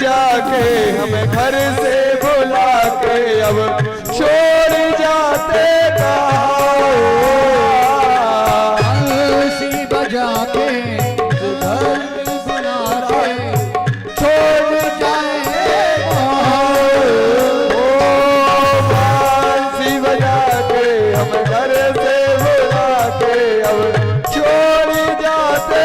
जाके हमें घर से बुला के अब छोड़ जाते बंसी बजा के घर बुला के छोड़ जाए बंसी बजा के हमें घर से बुला के अब छोड़ जाते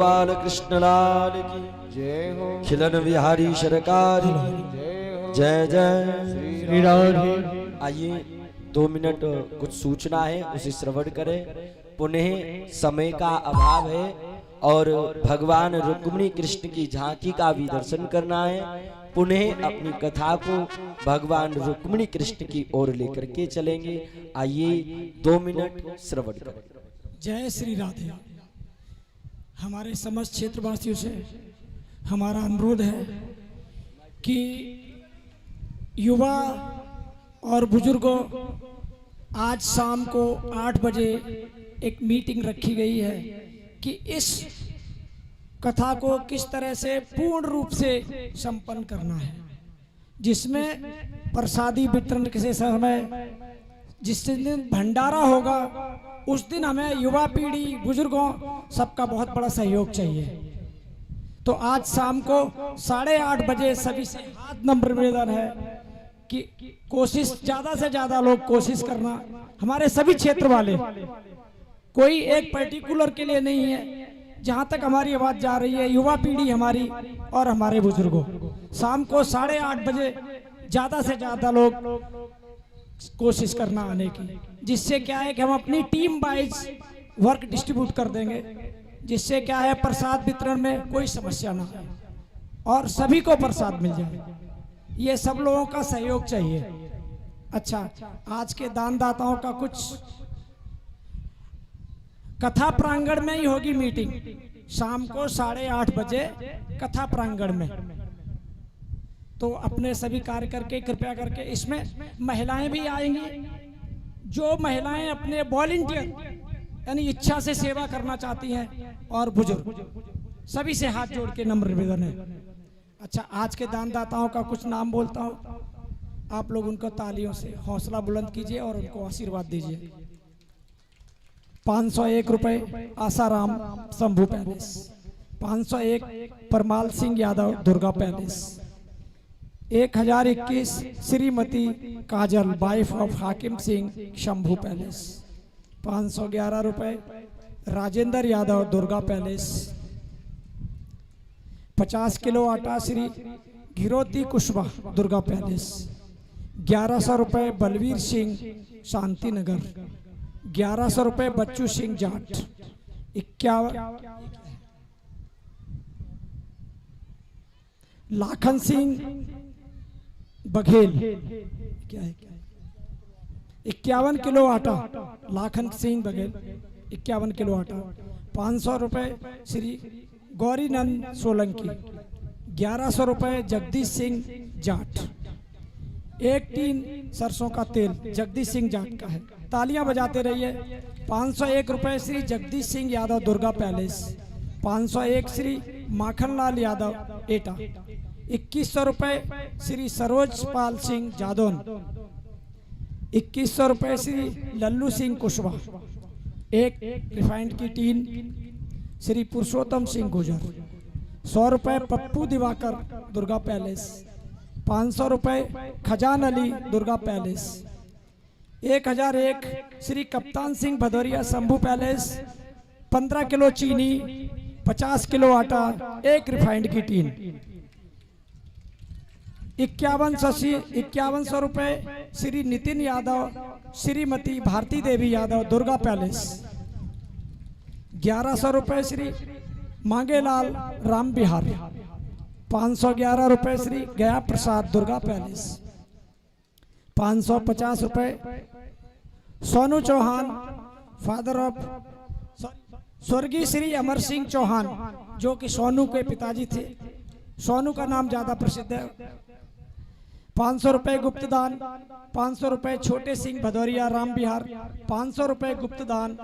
गोपाल कृष्ण लाल की जय हो खिलन बिहारी सरकार की जय हो जय जय श्री राधे। आइए 2 मिनट कुछ सूचना है उसे श्रवण करें। पुनः समय का अभाव है और भगवान रुक्मिणी कृष्ण की झांकी का भी दर्शन करना है। पुनः अपनी कथा को भगवान रुक्मिणी कृष्ण की ओर लेकर के चलेंगे। आइए 2 मिनट श्रवण करें। जय श्री राधे। हमारे समस्त क्षेत्रवासियों से हमारा अनुरोध है कि युवा और बुजुर्गों, आज शाम को 8 बजे एक मीटिंग रखी गई है कि इस कथा को किस तरह से पूर्ण रूप से संपन्न करना है, जिसमें प्रसादी वितरण के समय, जिस दिन भंडारा होगा उस दिन हमें युवा पीढ़ी, बुजुर्गों सबका बहुत बड़ा सहयोग चाहिए। तो आज शाम को 8:30 बजे सभी से हाथ नंबर निवेदन है कि कोशिश ज्यादा से ज्यादा लोग कोशिश करना, हमारे सभी क्षेत्र वाले, कोई एक पर्टिकुलर के लिए नहीं है। जहां तक हमारी आवाज जा रही है, युवा पीढ़ी हमारी और हमारे बुजुर्गों, शाम को 8:30 बजे ज्यादा से ज्यादा लोग कोशिश करना आने की, जिससे क्या है कि हम अपनी टीम वाइज वर्क डिस्ट्रीब्यूट कर देंगे, जिससे क्या है प्रसाद वितरण में कोई समस्या ना आए और सभी को प्रसाद मिल जाए। ये सब लोगों का सहयोग चाहिए। अच्छा, आज के दानदाताओं का कुछ, कथा प्रांगण में ही होगी मीटिंग, शाम को 8:30 बजे कथा प्रांगण में। तो अपने सभी कार्य करके कृपया करके, इसमें महिलाएं भी आएंगी। जो महिलाएं अपने वॉलंटियर यानी इच्छा से सेवा करना चाहती हैं, और बुजुर्ग, सभी से हाथ जोड़ के नम्र निवेदन है। अच्छा, आज के दानदाताओं का कुछ नाम बोलता हूं, आप लोग उनको तालियों से हौसला बुलंद कीजिए और उनको आशीर्वाद दीजिए। 501 रुपए Asaram Shambhu palace, 501 Parmal Singh Yadav Durga palace, 1021 Shrimati Kajal wife of हाकिम सिंह शंभू पैलेस, 511 रुपए राजेंद्र यादव दुर्गा पैलेस, 50 किलो आटा श्री घिरोती कुशवाहा दुर्गा पैलेस, 1100 रुपए बलवीर सिंह शांति नगर, 1100 रुपए बच्चू सिंह जाट, 51 लाखन सिंह बघेल, क्या है 51 किलो आटा, लाखन सिंह बघेल 51 किलो आटा, 500 रुपए श्री गौरीनंद सोलंकी, 1100 रुपए जगदीश सिंह जाट, 1 टीन सरसों का तेल जगदीश सिंह जाट का है, तालियां बजाते रहिए। 501 रुपए श्री जगदीश सिंह यादव दुर्गा पैलेस, 501 श्री माखनलाल यादव एटा, 2100 रुपए श्री सरोज पाल सिंह जादौन, 2100 रुपए श्री लल्लू सिंह कुशवाहा, 1 रिफाइंड की टीन श्री पुरुषोत्तम सिंह गुजर, 100 रुपए पप्पू दिवाकर दुर्गा पैलेस, 500 रुपए Khajan Ali Durga palace, 1001 Shri Kaptan Singh Bhadauria Shambhu palace, 15 kilo चीनी, 50 किलो आटा, 1 रिफाइंड की टीन, 5100 रुपए श्री नितिन यादव श्रीमती भारती देवी यादव दुर्गा पैलेस, 1100 रुपए श्री मांगेलाल राम बिहार, 511 रुपए श्री गया प्रसाद दुर्गा पैलेस, 550 रुपए सोनू चौहान फादर ऑफ स्वर्गीय श्री अमर सिंह चौहान, जो कि सोनू के पिताजी थे, सोनू का नाम ज्यादा प्रसिद्ध है। 500 रुपए गुप्त दान, 500 रुपए छोटे सिंह भदौरिया राम बिहार, 500 रुपए गुप्त दान,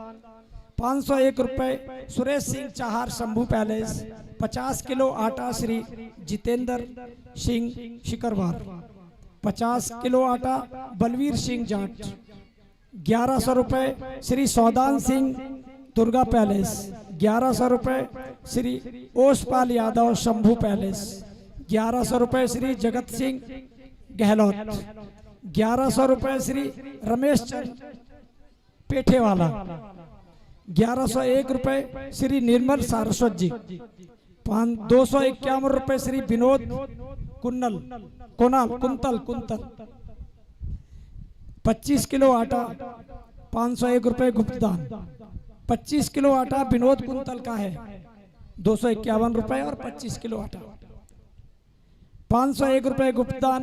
501 रुपए सुरेश सिंह चाहार शंभू पैलेस, 50 किलो आटा श्री जितेंद्र सिंह शिकरवार, 50 किलो आटा बलवीर सिंह जाट, 1100 रुपए श्री सौदान सिंह दुर्गा पैलेस, 1100 रुपए श्री ओसपाल यादव शंभू पैलेस, 1100 रुपए श्री जगत सिंह गहलोत, 1100 रुपए श्री रमेश चंद पेठेवाला, 1101 रुपए श्री निर्मल सारस्वत जी। 251 रुपए श्री विनोद कुंतल। 25 किलो आटा 501 रुपए गुप्तदान। 25 किलो आटा विनोद कुंतल का है, 251 रुपए और 25 किलो आटा। 501 रुपए गुप्तदान।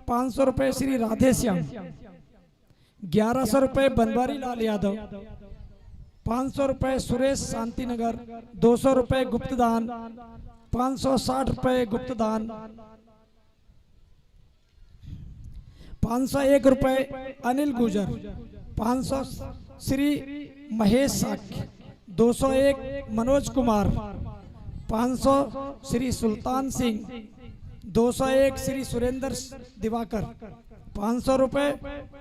500 रुपए श्री राधे श्याम। 1100 रुपए बनवारी लाल यादव। 500 रुपए सुरेश शांतिनगर। 200 रुपए गुप्तदान। 560 रुपए गुप्तदान। 501 रुपए अनिल गुजर। 500 श्री महेश साक्य। 201 मनोज कुमार। 500 श्री सुल्तान सिंह। 201 श्री सुरेंद्र दिवाकर। 500 रुपए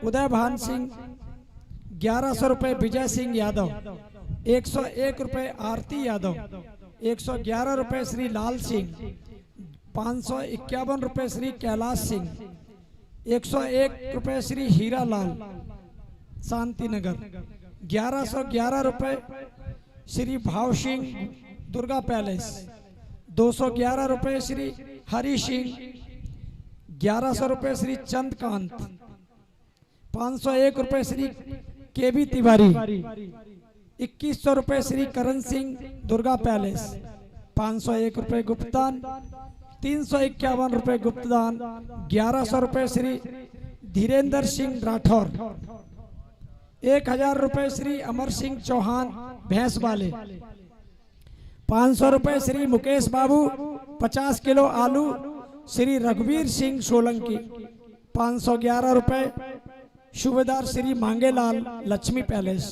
उदय भान सिंह। 1100 रुपए विजय सिंह यादव। 101 रुपए आरती यादव। 111 रुपए श्री लाल सिंह। 551 रुपए श्री कैलाश सिंह। 101 रुपए श्री हीरा लाल शांतिनगर। 1111 रुपए श्री भाव सिंह दुर्गा पैलेस। 211 रुपए श्री हरि सिंह। 1100 रुपए श्री चंदकांत। 501 रुपए श्री केबी तिवारी। 2100 रुपए श्री करण सिंह दुर्गा पैलेस। 501 रुपए गुप्तदान। 351 रुपए गुप्तदान। 1100 रुपए श्री धीरेन्द्र सिंह राठौर। 1000 रुपए श्री अमर सिंह चौहान भैंस वाले। 500 रुपए श्री मुकेश बाबू। 50 किलो आलू श्री रघुवीर सिंह सोलंकी। 511 रुपए सूबेदार श्री मांगेलाल लक्ष्मी पैलेस।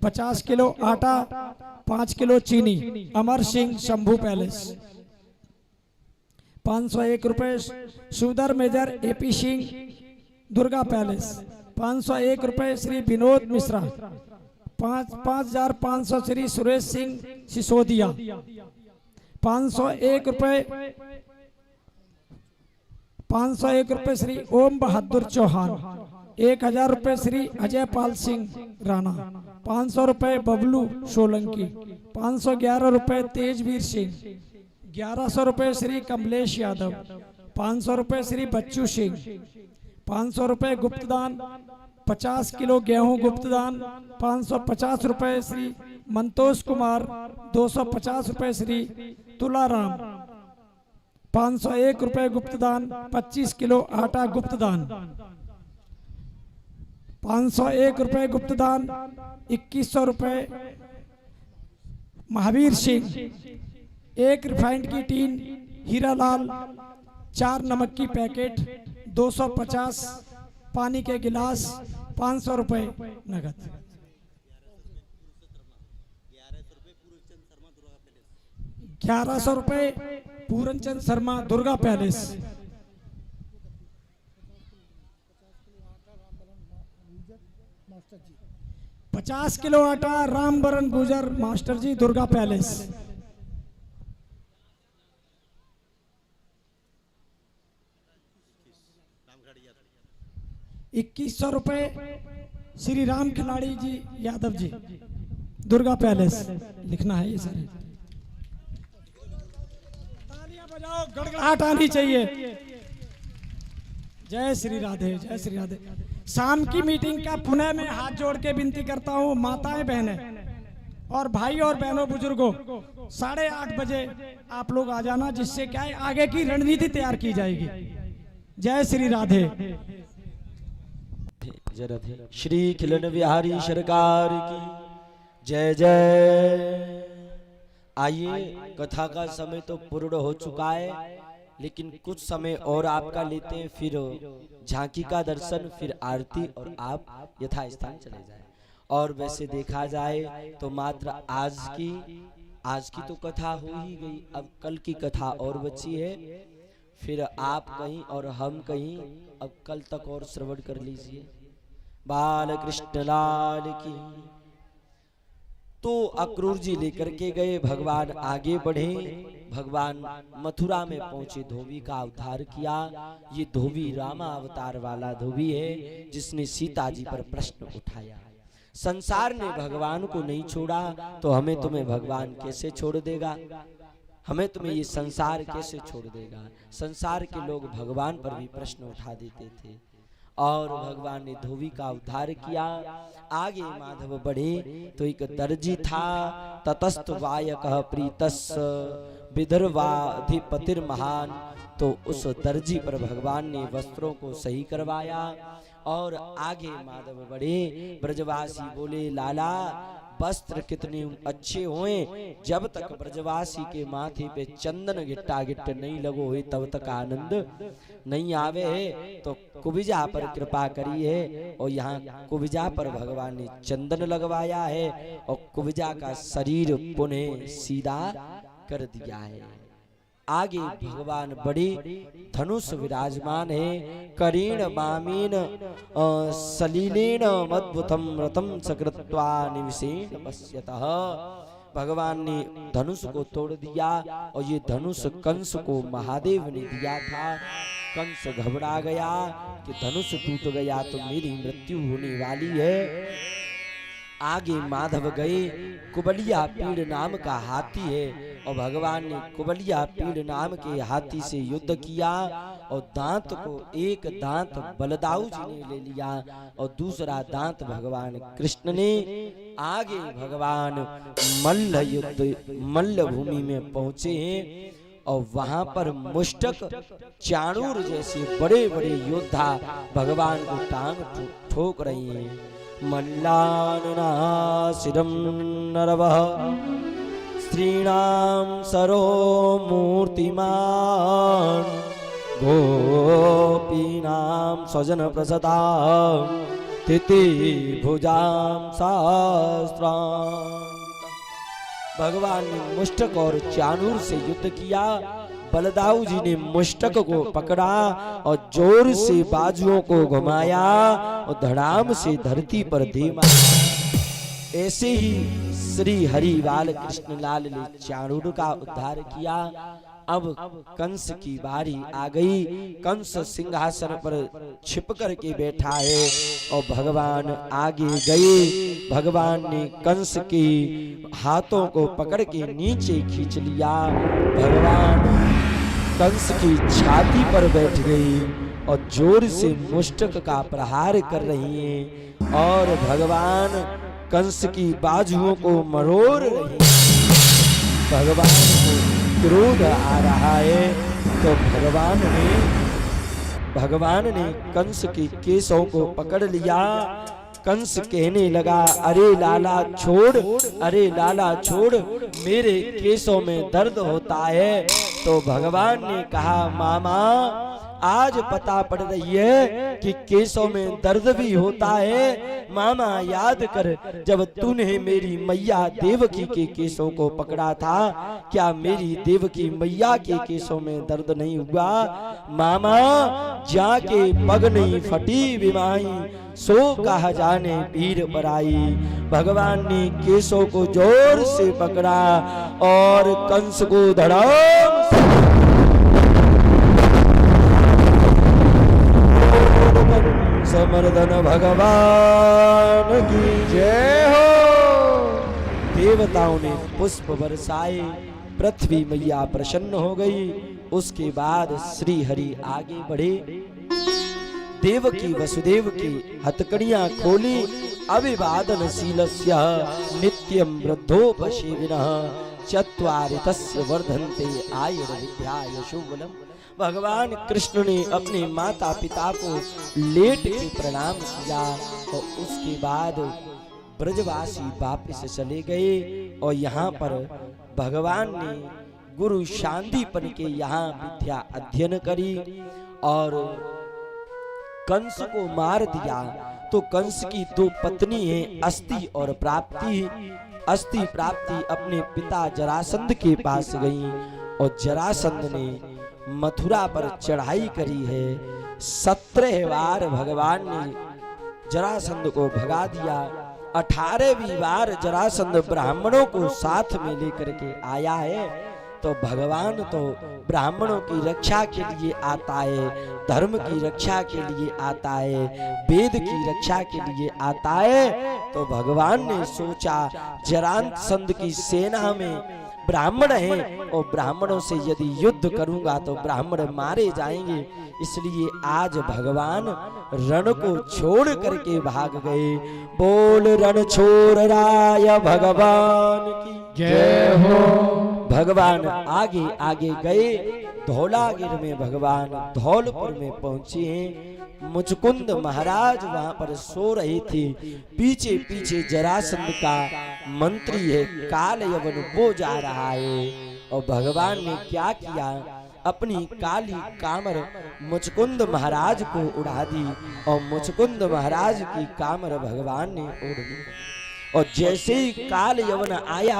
50 किलो आटा 5 किलो चीनी अमर सिंह शंभू पैलेस। 501 रुपए Subedar major AP Singh Durga palace. 501 रुपए श्री विनोद मिश्रा। 5500 श्री सुरेश सिंह सिसोदिया। 501 रुपए श्री ओम बहादुर चौहान। 1000 रुपए श्री अजय पाल सिंह राणा। 500 रुपए बबलू सोलंकी। 511 रुपए तेजवीर सिंह। 1100 रुपए श्री कमलेश यादव। 500 रुपए श्री बच्चू सिंह। 500 रुपए गुप्तदान। 50 किलो गेहूं गुप्तदान। 550 रुपए श्री मंतोष कुमार। 250 रुपए श्री तुलाराम। 501 रुपए गुप्तदान। 25 किलो आटा गुप्तदान। 501 रुपए गुप्तदान। 2100 रुपए महावीर सिंह। 1 रिफाइंड की टीन हीरालाल। 4 नमक की पैकेट। 250 पानी के गिलास। 500 रुपए नगद। 1100 रुपए पूरनचंद शर्मा दुर्गा पैलेस। 50 किलो आटा रामबरन गुजर मास्टर जी दुर्गा पैलेस। 2100 रुपए श्री राम खिलाड़ी जी यादव जी दुर्गा पैलेस। लिखना है ये सर। तालियां बजाओ, गड़गड़ाहट आनी चाहिए। जय श्री राधे, जय श्री राधे। शाम की मीटिंग का पुनः मैं हाथ जोड़ के विनती करता हूँ, माताएं बहनें और भाई और बहनों बुजुर्गों, 8:30 बजे आप लोग आ जाना, जिससे क्या है आगे की रणनीति तैयार की जाएगी। जय श्री राधे। श्री खिलन बिहारी सरकार की जय जय। आइए, कथा का समय तो पूर्ण हो चुका है, लेकिन कुछ समय और आपका लेते हैं, फिर झांकी का दर्शन, फिर आरती और आप यथास्थान चले जाएं। और वैसे देखा जाए तो मात्र आज की तो कथा हो ही गई, अब कल की कथा और बची है। फिर आप कहीं और हम कहीं, अब कल तक और श्रवण कर लीजिए। बाल कृष्ण लाल की। तो अक्रूर जी लेकर के गए, भगवान आगे बढ़े, भगवान मथुरा में पहुंचे, धोबी का उद्धार किया। ये धोबी रामा अवतार वाला धोबी है, जिसने सीता जी पर प्रश्न उठाया। संसार ने भगवान को नहीं छोड़ा तो हमें तुम्हें भगवान कैसे छोड़ देगा, हमें तुम्हें ये संसार कैसे छोड़ देगा। संसार के लोग भगवान पर भी प्रश्न उठा देते थे और भगवान ने धोबी का उद्धार किया। आगे माधव बढ़े तो एक दर्जी था, ततस्थ वायकः प्रीतस् विदर्भाधिपतिर महान। तो उस दर्जी पर भगवान ने वस्त्रों को सही करवाया और आगे माधव बढ़े। ब्रजवासी बोले, लाला वस्त्र कितने अच्छे होए, जब तक ब्रजवासी के माथे पे चंदन गिट्टा गिट्ट नहीं लगो हुए तब तक आनंद नहीं आवे है। तो कुबिजा पर कृपा करी है और यहाँ कुबिजा पर भगवान ने चंदन लगवाया है और कुबिजा का शरीर पुनः सीधा कर दिया है। आगे भगवान बड़े धनुष विराजमान है, करीण मामीन सलीलेन मद्भुतम रतम सकृत्वा निविसेन पश्यतः। भगवान ने धनुष को तोड़ दिया और ये धनुष कंस को महादेव ने दिया था। कंस घबरा गया कि धनुष टूट गया तो मेरी मृत्यु होने वाली है। आगे माधव गए, कुबलिया पीड़ नाम का हाथी है और भगवान ने कुबलिया पीड़ नाम के हाथी से युद्ध किया और दांत को एक दांत बलदाऊ जी ने ले लिया और दूसरा दांत भगवान कृष्ण ने। आगे भगवान मल्ल भूमि में पहुंचे हैं और वहां पर मुष्टक चाणूर जैसे बड़े बड़े योद्धा भगवान को टांग ठोक रहे हैं। मल्लानाशिरं नरवः स्त्रीणां सरो मूर्तिमान् गोपीनां स्वजन प्रसतां तिथि भुजां सहस्रां। भगवान ने मुष्टक और चाणूर से युद्ध किया। बलदाऊ जी ने मुष्टक को पकड़ा और जोर से बाजुओं को घुमाया और धड़ाम से धरती पर दे मारा। ऐसे ही श्री हरि बाल कृष्ण लाल ने चाणूर का उद्धार किया। अब कंस की बारी आ गई। कंस सिंहासन पर छिप करके बैठा है और भगवान आगे गए। भगवान ने कंस के हाथों को पकड़ के नीचे खींच लिया। भगवान कंस की छाती पर बैठ गई और जोर से मुष्टक का प्रहार कर रही हैं और भगवान कंस की बाजुओं को मरोड़ रही हैं। भगवान को क्रोध आ रहा है तो भगवान ने कंस के केसों को पकड़ लिया। कंस कहने लगा, अरे लाला छोड़, अरे लाला छोड़, मेरे केसों में दर्द होता है। तो भगवान ने कहा, मामा आज पता पड़ रही है कि केसों में दर्द भी होता है। मामा याद कर, जब तूने मेरी मैया देवकी के केसों को पकड़ा था, क्या मेरी देवकी मैया के केसों में दर्द नहीं हुआ? मामा जाके पग नहीं फटी बिमाई, सो कहा जाने पीर पराई। भगवान ने केसों को जोर से पकड़ा और कंस को धड़ाम समर्दन भगवान की जय हो। देवताओं ने पुष्प बरसाए, पृथ्वी मैया प्रसन्न हो गई। उसके बाद श्री हरि आगे बढ़े, देवकी वसुदेव की हथकड़ियां खोली। अभिवादनशीलस्य नित्यं वृद्धोपसेविनः चत्वारि तस्य वर्धन्ते आयुर्विद्यायशोबलम्। भगवान कृष्ण ने अपने माता पिता को लेट के प्रणाम किया और उसके बाद ब्रजवासी वापस चले गए। और यहाँ पर भगवान ने गुरु शांतिपन के यहाँ विद्या अध्ययन करी और कंस को मार दिया। तो कंस की दो पत्नी हैं, अस्ति और प्राप्ति। अस्ति प्राप्ति अपने पिता जरासंध के पास गई और जरासंध ने मथुरा पर चढ़ाई करी है। 17 बार भगवान ने जरासंध को भगा दिया। 18वीं बार जरासंध ब्राह्मणों को साथ में लेकर के आया है। तो भगवान तो ब्राह्मणों की रक्षा के लिए आता है, धर्म की रक्षा के लिए आता है, वेद की रक्षा के लिए आता है। तो भगवान ने सोचा जरासंध की सेना में ब्राह्मण हैं और ब्राह्मणों से यदि युद्ध करूंगा तो ब्राह्मण मारे जाएंगे, इसलिए आज भगवान रण को छोड़ करके भाग गए। बोल रण छोड़ राय भगवान की जय हो। भगवान आगे आगे गए। धौलागिर में भगवान धौलपुर में पहुंचे हैं। मुचकुंद महाराज वहां पर सो रहे थे। पीछे पीछे जरासंध का मंत्री है काल यवन, वो जा रहा है। और भगवान ने क्या किया, अपनी काली कामर मुचकुंद महाराज को उड़ा दी और मुचकुंद महाराज की कामर भगवान ने उड़ दी। और जैसे ही काल यवन आया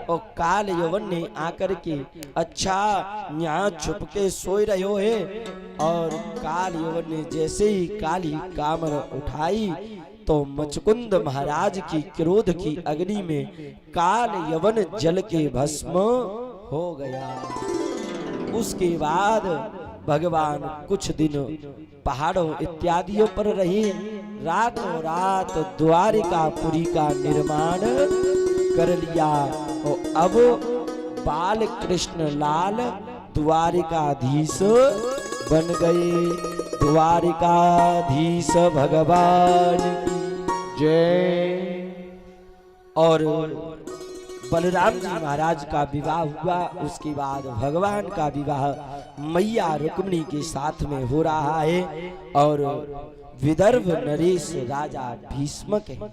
और काल यवन ने आकर के अच्छा यहाँ छुप के सोए रहे हो है, और काल यवन ने जैसे ही काली कामर उठाई तो मुचकुंद महाराज की क्रोध की अग्नि में काल यवन जल के भस्म हो गया। उसके बाद भगवान कुछ दिन पहाड़ों इत्यादियों पर रहे। रातों रात द्वारिकापुरी का निर्माण कर लिया और अब बाल कृष्ण लाल द्वारिकाधीश बन गए। द्वारिकाधीश भगवान की जय। और बलराम जी महाराज का विवाह हुआ। उसके बाद भगवान का विवाह मैया रुक्मिणी के साथ में हो रहा है। और विदर्भ नरेश राजा भीष्मक है,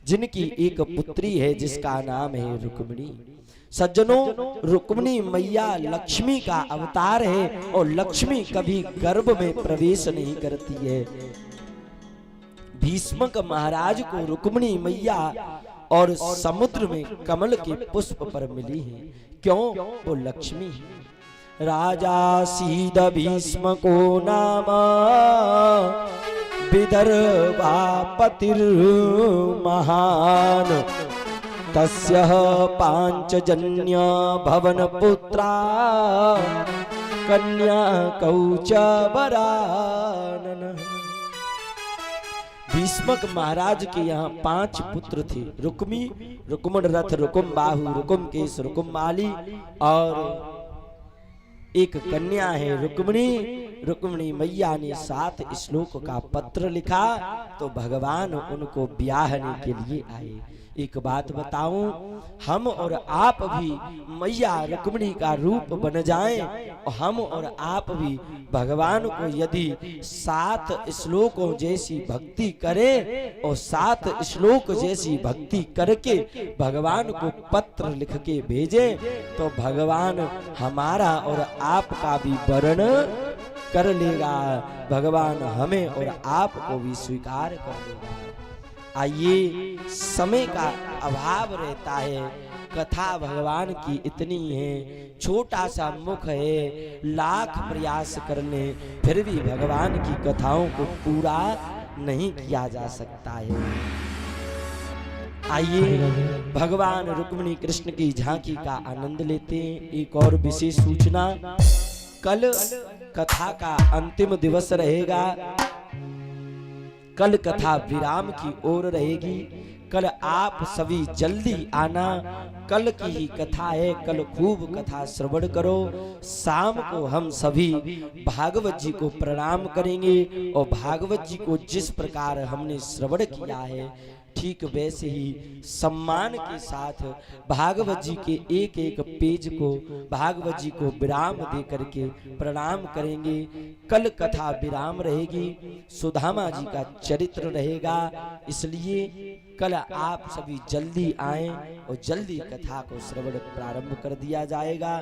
जिनकी एक पुत्री है जिसका नाम है रुक्मिणी। सज्जनों, रुक्मिणी मैया लक्ष्मी का अवतार है और लक्ष्मी कभी गर्भ में प्रवेश नहीं करती है। भीष्मक महाराज को रुक्मिणी मैया और समुद्र में कमल के पुष्प पर मिली है। क्यों? वो लक्ष्मी है। राजा सीद भीष्म को नाम विदर्भापतिर महान, तस्य पांचजन्य भवन पुत्रा कन्या कौच वरानन। भीष्मक महाराज के यहाँ 5 पुत्र थे। रुक्मी, रुक्मण रथ, रुकुम बाहु, रुकुम केश, रुकुम माली और एक कन्या है रुक्मिणी। रुक्मिणी मैया ने 7 श्लोक का पत्र लिखा तो भगवान उनको ब्याहने के लिए आए। एक बात बताऊं, हम और आप भी मैया रुक्मिणी का रूप बन जाएं और हम और आप भी भगवान को यदि 7 श्लोकों जैसी भक्ति करें और 7 श्लोक जैसी भक्ति करके भगवान को पत्र लिख के भेजें तो भगवान हमारा और आपका भी वर्ण कर लेगा। भगवान हमें और आपको भी स्वीकार कर लेगा। आइए, समय का अभाव रहता है, कथा भगवान की इतनी है, छोटा सा मुख है, लाख प्रयास करने फिर भी भगवान की कथाओं को पूरा नहीं किया जा सकता है। आइए भगवान रुक्मिणी कृष्ण की झांकी का आनंद लेते हैं। एक और विशेष सूचना, कल कथा का अंतिम दिवस रहेगा। कल कथा विराम की ओर रहेगी। कल आप सभी जल्दी आना, कल की ही कथा है। कल खूब कथा श्रवण करो। शाम को हम सभी भागवत जी को प्रणाम करेंगे और भागवत जी को जिस प्रकार हमने श्रवण किया है ठीक वैसे ही सम्मान के साथ भागवत जी के एक एक पेज को भागवत जी को विराम दे करके प्रणाम करेंगे। कल कथा विराम रहेगी, सुदामा जी का चरित्र रहेगा, इसलिए कल आप सभी जल्दी आएं और जल्दी कथा को श्रवण प्रारंभ कर दिया जाएगा।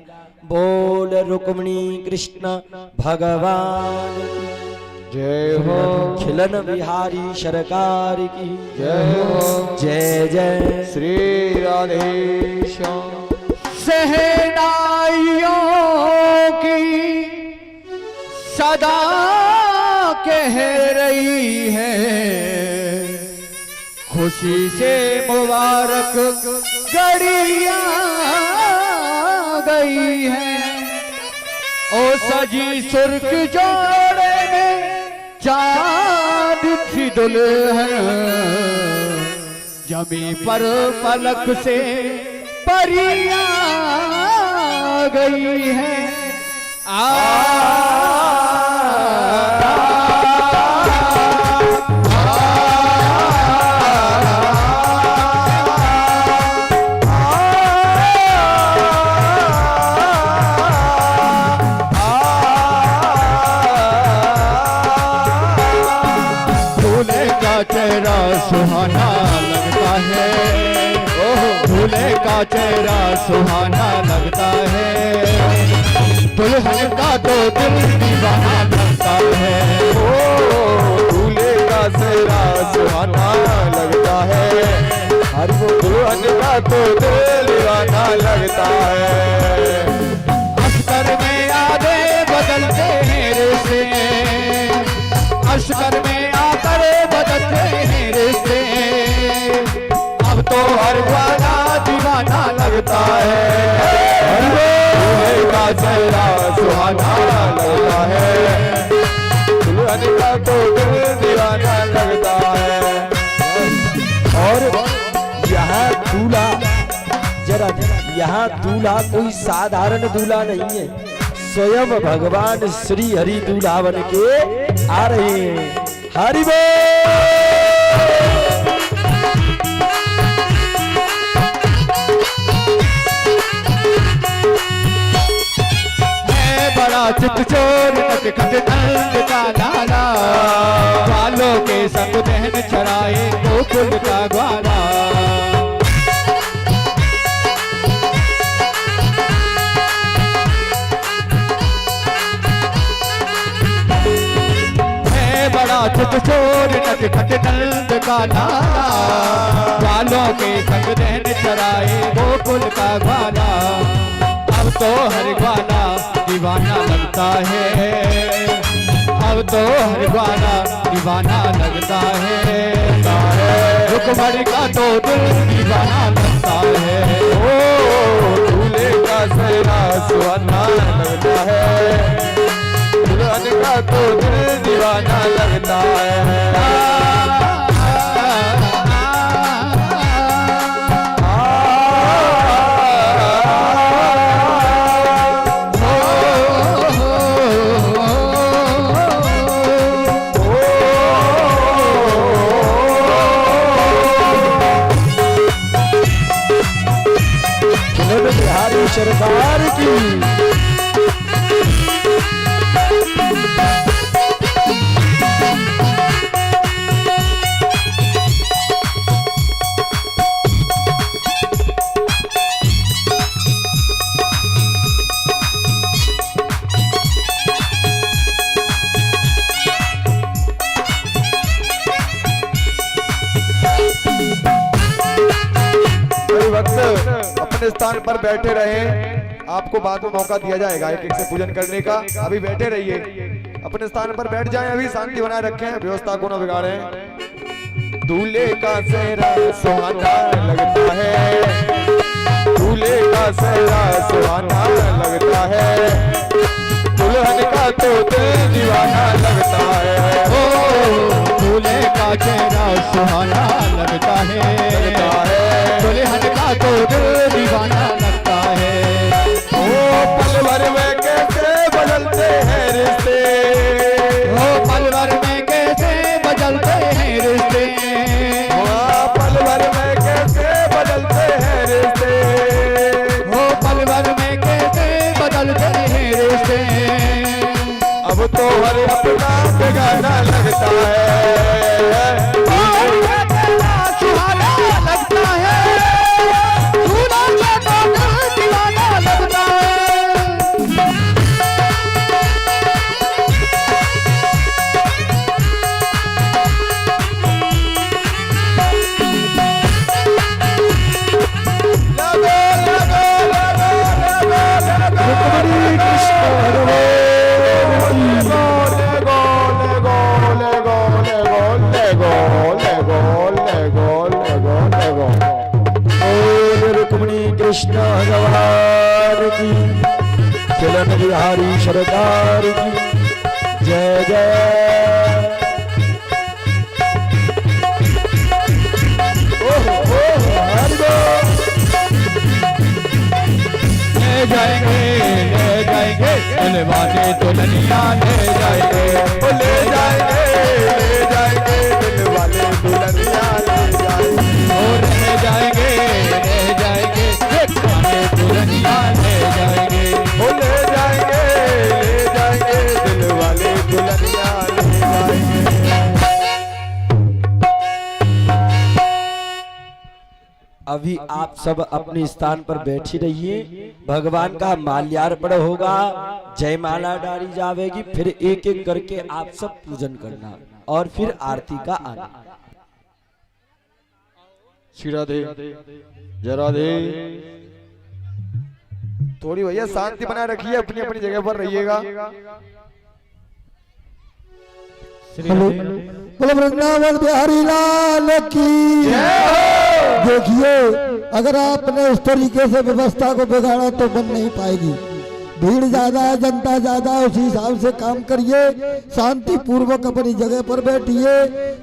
बोल रुक्मिणी कृष्ण भगवान जय हो। खिलन बिहारी सरकार की जय हो। जय जय श्री राधेश्याम। सहनाइयों की सदा कह रही है, खुशी से मुबारक घड़ियां गई है। ओ सजी सुर्ख जोड़े में चांद सी दुल्हन, जमी पर पलक से परियां गई है। चेहरा सुहाना लगता है, ओह दूल्हे का चेहरा सुहाना लगता है, दुल्हन का तो दिल दीवाना लगता है। ओ दूल्हे का चेहरा सुहाना लगता है, हर वो दुल्हन का तो दिल दीवाना लगता है। अश्कर में यादें बदलते हैं रिश्ते, अश्कर में आकर बदलते हैं रिश्ते, अब तो हर वाला दीवाना लगता है। दूल्हे का चेहरा सुहाना लगता है, दुल्हन का तो दिल दीवाना लगता है। और यहाँ दूल्हा, जरा यहाँ दूल्हा कोई साधारण दूल्हा नहीं है, स्वयं भगवान श्री हरि दूल्हा बन के आ रहे हैं। हरि बोल। बड़ा चित चोर नटखट नंद का लाला, बालों के संग बहन चराए गोकुल का ग्वाला। बड़ा चित चोर नटखट नंद का लाला, बालों के संग बहन चराए गोकुल का ग्वाला। अब तो हर ग्वाला दीवाना लगता है, अब तो हर ग्वाला दीवाना लगता है, रुकमणी का तो दिल दीवाना लगता है। ओ दूल्हे का चेहरा सुहाना लगता है, दुल्हन का तो दिल दीवाना लगता है। बिहारी सरकार की। अपने स्थान पर बैठे रहे, आपको बाद में मौका दिया जाएगा एक एक से पूजन करने का। अभी बैठे रहिए, अपने स्थान पर बैठ जाएं, अभी शांति बनाए रखें, व्यवस्था को न बिगाड़ें। दूल्हे का चेहरा सुहाना लगता है, दूल्हे का चेहरा सुहाना लगता है, दुल्हन का तो दिल दीवाना लगता है। ओ दूल्हे का चेहरा सुहाना लगता है, दुल्हन का तो दिल दीवाना लगता है। ओ पल भर में कैसे बदलते हैं रिश्ते, ओ पल भर में कैसे बदलते हैं रिश्ते, पल भर में कैसे बदलते हैं रिश्ते, ओ पल भर में कैसे बदलते हैं रिश्ते। अब तो हर अपना बेगाना लगता है, सुहाना लगता है, दूल्हा का तो दिल दीवाना लगता है। Lego, Lego, Lego, Lego, Lego, Lego, Lego, Bihari सरकार की जय जय। ले जाएंगे दिलवाले दुल्हनिया ले जाएंगे, ले जाएंगे दिलवाले दुल्हनिया ले जाएंगे, और ले जाएंगे दिलवाले दुल्हनिया ले जाएंगे। ले जाएंगे दिलवाले दुल्हनिया ले जाएंगे। अभी आप सब अपने स्थान पर बैठी रहिए, भगवान का माल्यार्पण होगा, जयमाला डाली जाएगी, फिर एक एक करके आप सब पूजन करना और फिर आरती का आना। श्री राधे जय राधे। थोड़ी भैया शांति बनाए रखिए, अपनी अपनी जगह पर रहिएगा। हेलो बोलो वृंदावन बिहारी लाल की। देखिए अगर आपने उस तरीके से व्यवस्था को बिगाड़ा तो बन नहीं पाएगी। भीड़ ज्यादा है, जनता ज्यादा है, उसी हिसाब से काम करिए, शांति पूर्वक अपनी जगह पर बैठिए।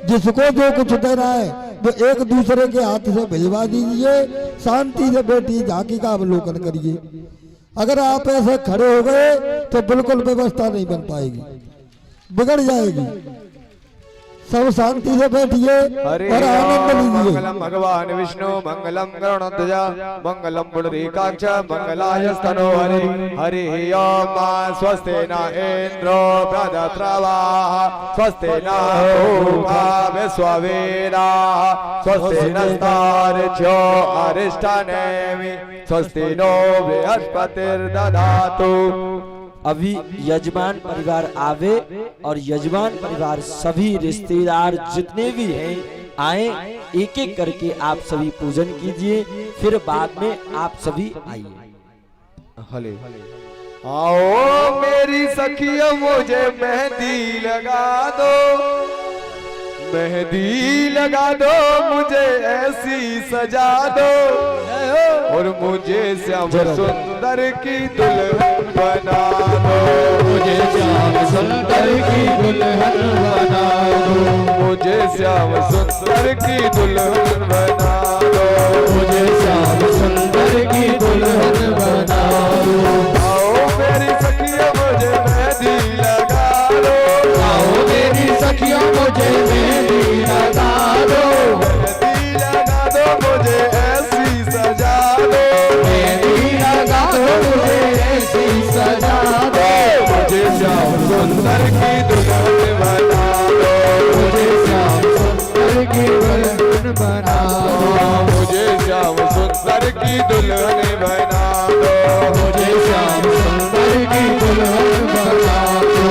जिसको जो कुछ देना है वो एक दूसरे के हाथ से भिजवा दीजिए, शांति से बैठिए, झांकी का अवलोकन करिए। अगर आप ऐसे खड़े हो गए तो बिल्कुल व्यवस्था नहीं बन पाएगी, बिगड़ जाएगी। सब शांति से बैठिए और आनंद लीजिए। मंगलम भगवान विष्णु मंगलम गरुड़ध्वज मंगलम पुंडरीकाक्ष मंगलायस्तनो हरि हरि ओम। स्वस्ति न इंद्रो बृहस्पतिर्वाः स्वस्ति न पूर्वा विश्ववेदाः स्वस्ति नस्तार्क्ष्यो अरिष्टनेमि स्वस्ति नो बृहस्पतिर्दधातु। अभी यजमान परिवार आवे और यजमान परिवार सभी रिश्तेदार जितने भी हैं आए, एक एक करके आप सभी पूजन कीजिए, फिर बाद में आप सभी आइए। हले आओ मेरी सखियों मुझे मेहंदी लगा दो, मेहंदी लगा दो मुझे ऐसी सजा दो, और मुझे श्याम सुंदर की दुल्हन बना दो, मुझे श्याम सुंदर की दुल्हन बना दो, मुझे श्याम सुंदर की दुल्हन बना दो, मुझे श्याम सुंदर की दुल्हन बना दो। आओ मेरी सखियों मुझे मेहंदी लगा दो, आओ मेरी सखियों मुझे मेहंदी लगा दो, मेहंदी लगा दो मुझे ऐसी सजा दो, मेहंदी लगा दो मुझे ऐसी सजा दो, मुझे श्याम सुंदर की दुल्हन बना दो, मुझे श्याम सुंदर की दुल्हन बना दो, मुझे श्याम सुंदर की दुल्हन बना दो, मुझे श्याम सुंदर की दुल्हन बना दो।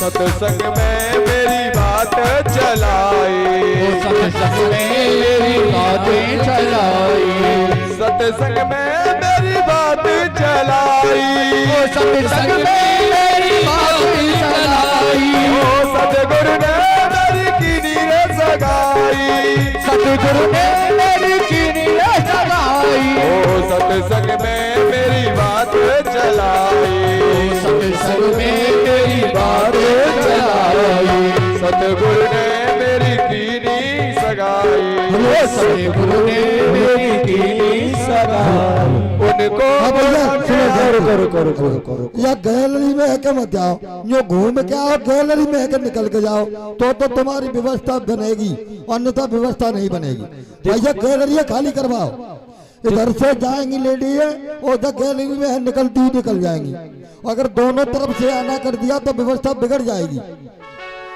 सत्संग में मेरी बात चलाई, सत्संग में मेरी बातें चलाई, सत्संग में मेरी बात चलाई, सत्संग में मेरी बातें चलाई, सतगुरु ने मेरी कीनी रे सगाई, सतगुरु ने मेरी कीनी रे सगाई, सत्संग में मेरी बात चलाई, सत्संग में मेरी बात चलाई, सतगुरु ने मेरी कीनी सगाई, सतगुरु ने मेरी कीनी सगाई। उनको या गैलरी में है के मत जाओ, जो घूम के आओ गैलरी में है के निकल के जाओ तो तुम्हारी व्यवस्था बनेगी, अन्यथा व्यवस्था नहीं बनेगी। भैया गैलरी खाली करवाओ, इधर से जाएंगी लेडी है और उधर गैलरी में है, निकलती ही निकल जाएंगी। अगर दोनों तरफ से आना कर दिया तो व्यवस्था बिगड़ जाएगी।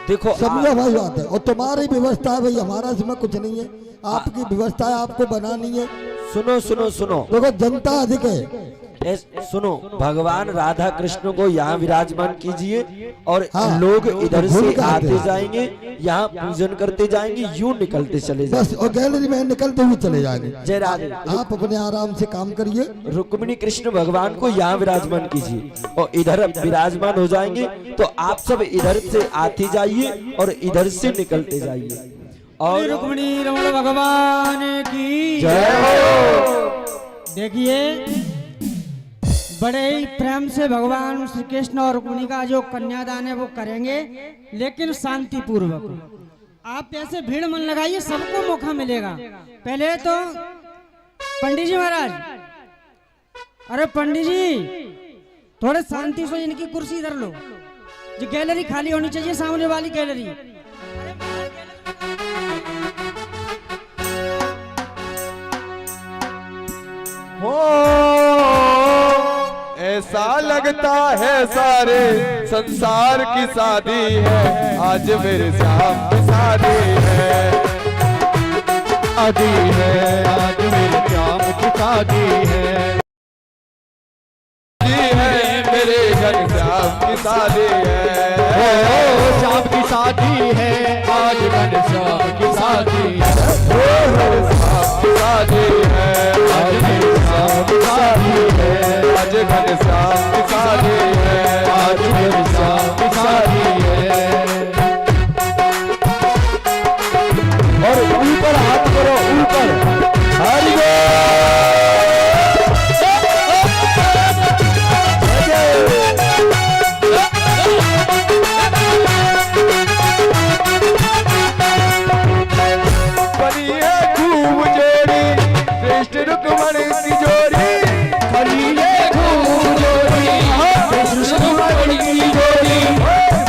देखो समझो भाई बात है। और तुम्हारी व्यवस्था है भाई, हमारा इसमें कुछ नहीं है, आपकी व्यवस्था है, आपको बनानी है। सुनो सुनो सुनो, देखो जनता अधिक है। सुनो, भगवान राधा कृष्ण को यहाँ विराजमान कीजिए और हाँ, लोग इधर से भूल आते करते जाएंगे, यहाँ पूजन करते जाएंगे, यूं निकलते चले बस, जाएंगे। और गैलरी में निकलते हुए चले जाएंगे। जय राधे। आप अपने आराम से काम करिए। रुक्मिणी कृष्ण भगवान को यहाँ विराजमान कीजिए और इधर विराजमान हो जाएंगे तो आप सब इधर से आते जाइए और इधर से निकलते जाइए। और रुक्मिणी रमण भगवान की जय हो। देखिए बड़े ही प्रेम से भगवान श्री कृष्ण और रुक्मिणी का जो कन्यादान है वो करेंगे, लेकिन शांति पूर्वक। आप ऐसे भीड़ मन लगाइए, सबको मौका मिलेगा। पहले तो पंडित जी महाराज, अरे पंडित जी थोड़े शांति से इनकी कुर्सी इधर लो, जो गैलरी खाली होनी चाहिए, सामने वाली गैलरी। ऐसा लगता है सारे संसार की शादी है, आज मेरे श्याम की शादी है। शादी है आज मेरे श्याम की शादी है। मेरे घर श्याम की शादी है। ओ श्याम की शादी है, आज घन श्याम की शादी है। श्याम की शादी है, आज मेरे श्याम की शादी है। आज घन श्याम की शादी है, आज मेरे श्याम की शादी है। और ऊपर हाथ करो, ऊपर। हरि बनी है खूब जोड़ी, कृष्ण रुक्मणी की जोड़ी। बनी है खूब जोड़ी, कृष्ण रुक्मणी की जोड़ी।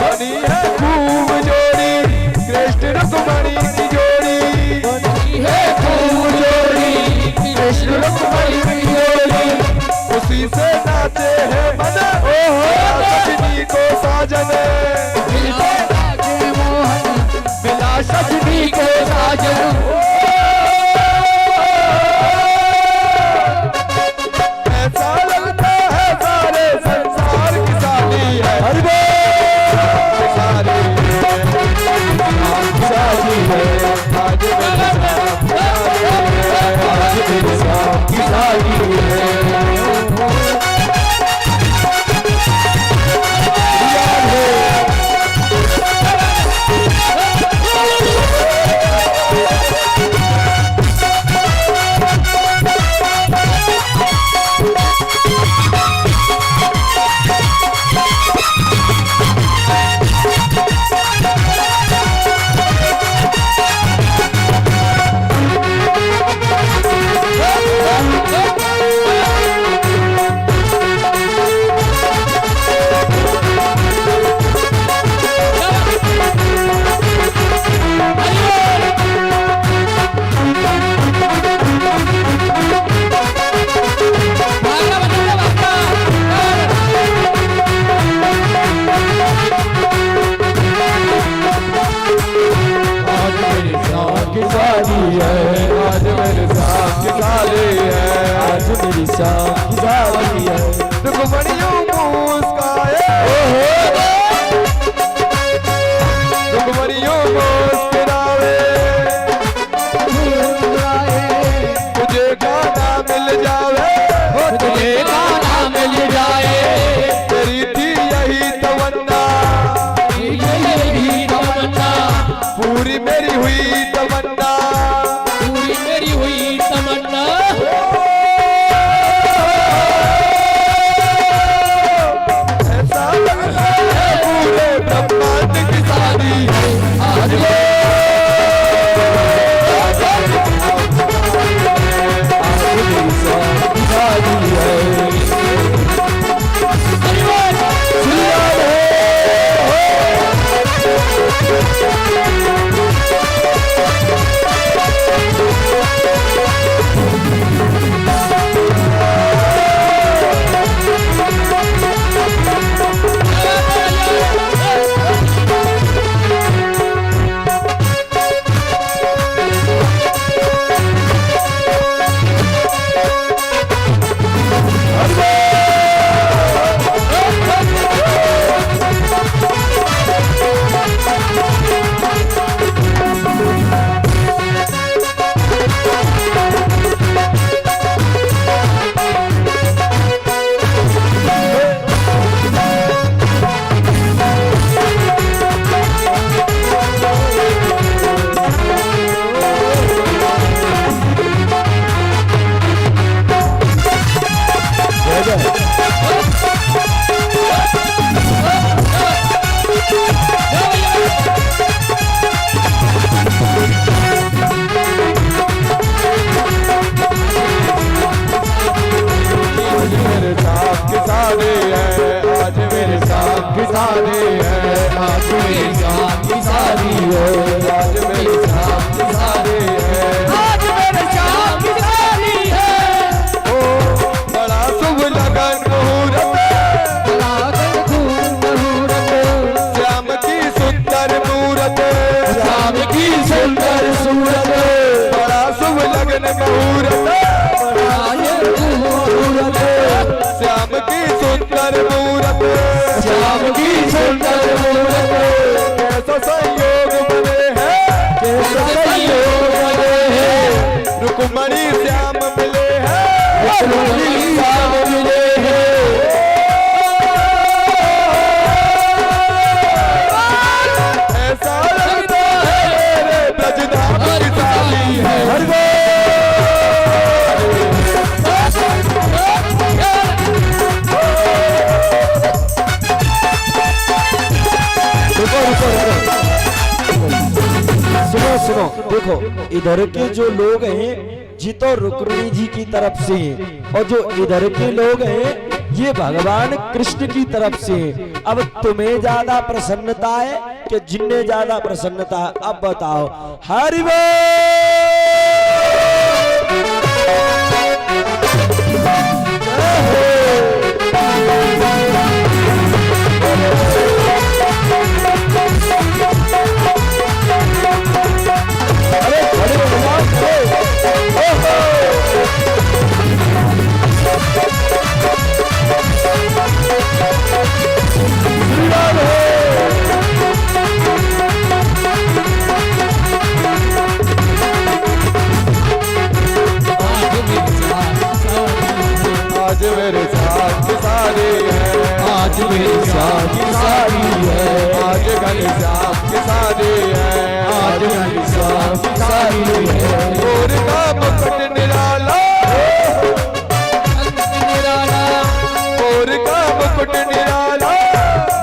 बनी है खूब जोड़ी, कृष्ण रुक्मणी की जोड़ी। बनी है खूब जोड़ी, कृष्ण रुक्मणी की जोड़ी। उसी से नाचे हैं मन, सजनी को साजन। मिला राजे मोहन, मिला सजनी को साजन। ऐसा लगता है सारे संसार की शादी है। हरि बोल। शादी है, शादी है, आज मेरे श्याम की शादी है। आज मेरे श्याम की शादी है। रुक्मणियों मुस्काए, रुक्मणियों मुस्कुराए। तुझे गाना मिल जावे, तुझे गाना मिल जाए। तेरी थी यही तमन्ना, यही तमन्ना, पूरी मेरी हुई तमन्ना। पूरी मेरी हुई तमन्ना। ऐसा लगता है पूरे ब्रह्मांड की शादी है। आज मेरी श्याम की शादी है। मगन मुहूर्त श्याम की सुंदर मूरत श्याम की सुंदर मूरत कैसा संयोग बने हैं कैसा संयोग बने हैं रुक्मणी श्याम मिले हैं रुक्मणी श्याम मिले हैं ऐसा लगता है मेरे ब्रजधाम की साली है सुनो सुनो देखो, इधर के जो लोग हैं जी तो रुक्मिणी जी की तरफ से हैं, और जो इधर के लोग हैं ये भगवान कृष्ण की तरफ से हैं। अब तुम्हें ज्यादा प्रसन्नता है कि जिन्हें ज्यादा प्रसन्नता है? अब बताओ। हरि आज मेरे साथ की सारी है आज मेरे साथ की सारी है आज घनश्याम की सारी है आज मेरे साथ की सारी है और का मुकुट निराला निराला और का मुकुट निराला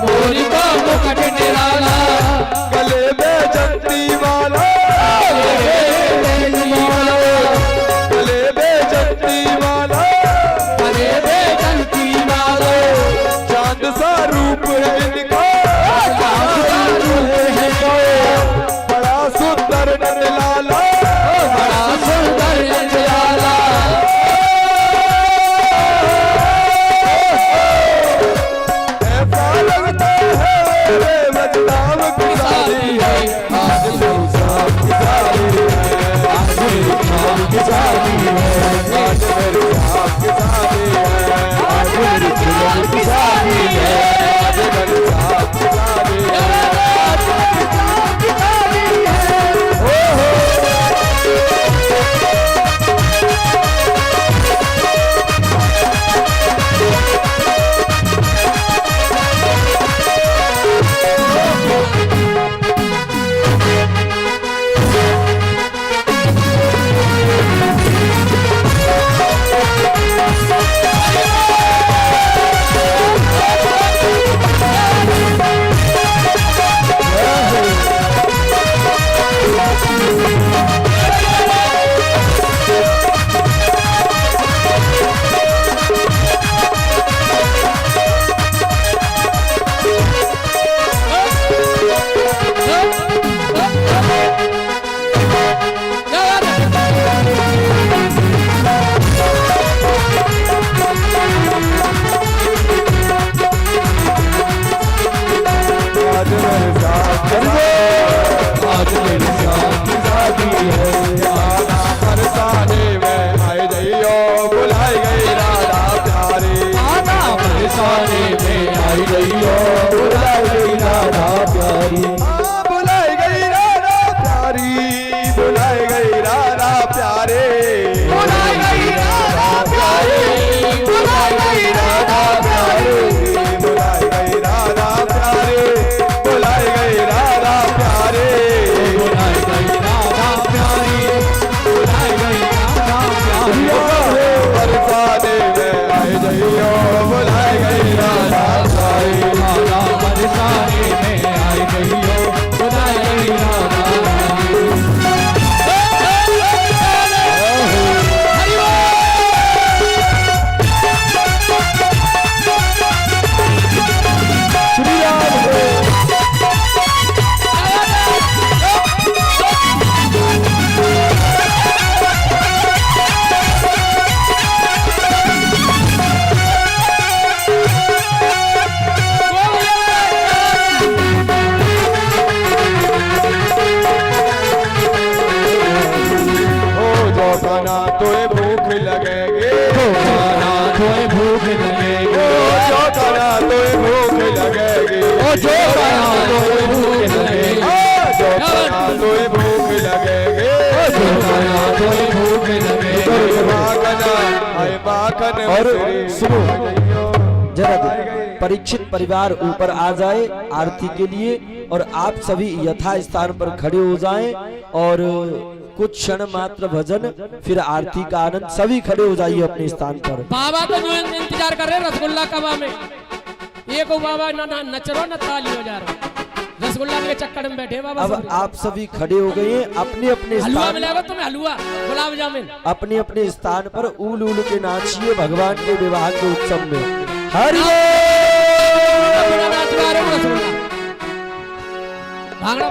मोरी का मुकुट निराला गले में जंती वाला गले में जंती वाला अरे बेदंती वालो चांद सा रूप है इनका है बड़ा सुंदर नंदलाला खाना तो भूख लगेगी, जो खाना तो भूख लगेगी, जो खाना तो भूख लगेगी, जो खाना तो भूख लगेगी, जो खाना तो भूख लगेगी, जो खाना तो भूख लगेगी। माखन और मिश्री सुनो खाइयो। जरा परीक्षित परिवार ऊपर आ जाए आरती के लिए और आप सभी यथा स्थान पर खड़े हो जाएं और कुछ क्षण मात्र भजन फिर आरती का आनंद। सभी खड़े हो जाइए अपने स्थान पर। बाबा तो जो इंतजार कर रहे हैं रसगुल्ला कबा में, एक वो बाबा ना नच रहा ना ताली हो जा रहा, रसगुल्ला के चक्कर में बैठे बाबा। अब आप सभी खड़े हो गए हैं अपने अपने हलवा स्थान, मिलेगा तुम्हें, हलवा गुलाब जामुन। अपने अपने स्थान पर उल उल के नाचिए भगवान के विवाह के उत्सव में। हरि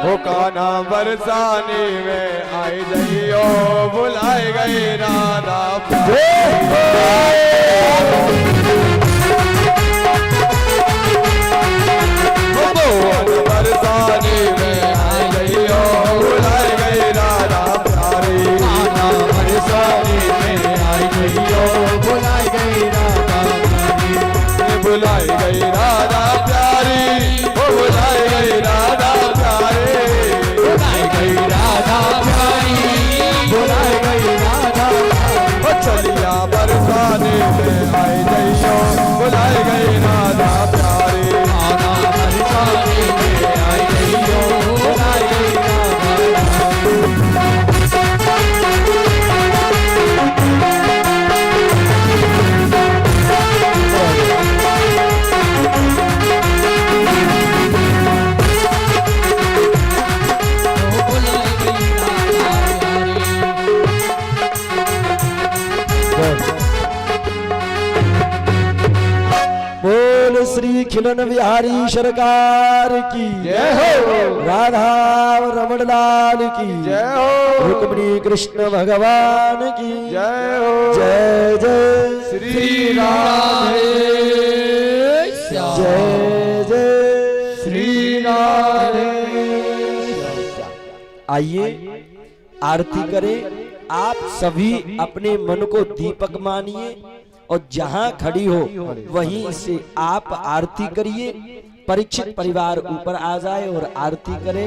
वो कान्हा बरसाने में आई जइयो, बुलाए गए राधा बरसाने में आई जइयो, बुलाए गए राधा प्यारी, बरसाने में आई जइयो, बुलाई गई राधा प्यारी, बुलाई गई राधा प्यारी, वो बुलाई गई राधा प्यारी, बुलाई गई राधा प्यारी, बुलाई गई राधा प्यारी। वो चलिया बरसाने में आई जइयो, बुलाई गई राधा प्यारी, बरसाने में आई जइयो, बुलाई गई राधा बोल श्री खिलन बिहारी सरकार की जय हो, राधा रमण लाल की जय हो, रुक्मिणी कृष्ण भगवान की जय हो, जय जय श्री राधे श्याम, जय जय श्री राधे। आइए आरती करें। आप सभी अपने मन को दीपक मानिए और जहां खड़ी हो वहीं से आप आरती करिए। परीक्षित परिवार ऊपर आ जाए और आरती करे।